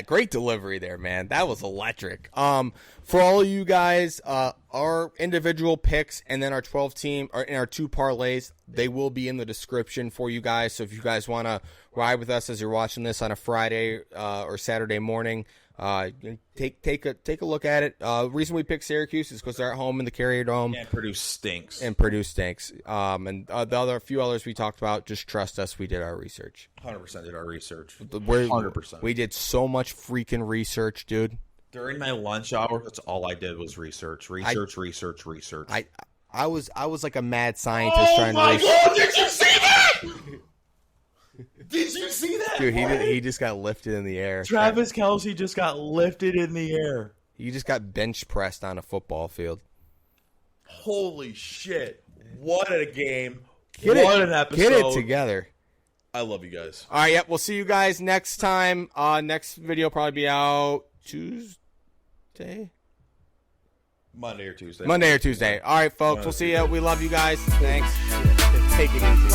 Great delivery there, man. That was electric. For all of you guys, our individual picks and then our 12 team or our 2 parlays, they will be in the description for you guys. So if you guys want to ride with us as you're watching this on a Friday or Saturday morning, take a look at it. The reason we picked Syracuse is because they're at home in the Carrier Dome. And Purdue stinks. And the few others we talked about, just trust us. We did our research. 100% did our research. 100%. We did so much freaking research, dude. During my lunch hour, that's all I did was research. Research. I was like a mad scientist trying to research. God, did you see that? Did you see that? Dude, he just got lifted in the air. Travis Kelce just got lifted in the air. He just got bench pressed on a football field. Holy shit. What a game. An episode. Get it together. I love you guys. All right, yep. We'll see you guys next time. Next video will probably be out Tuesday? Monday or Tuesday. All right, folks. We'll see you. We love you guys. Thanks. Take it easy.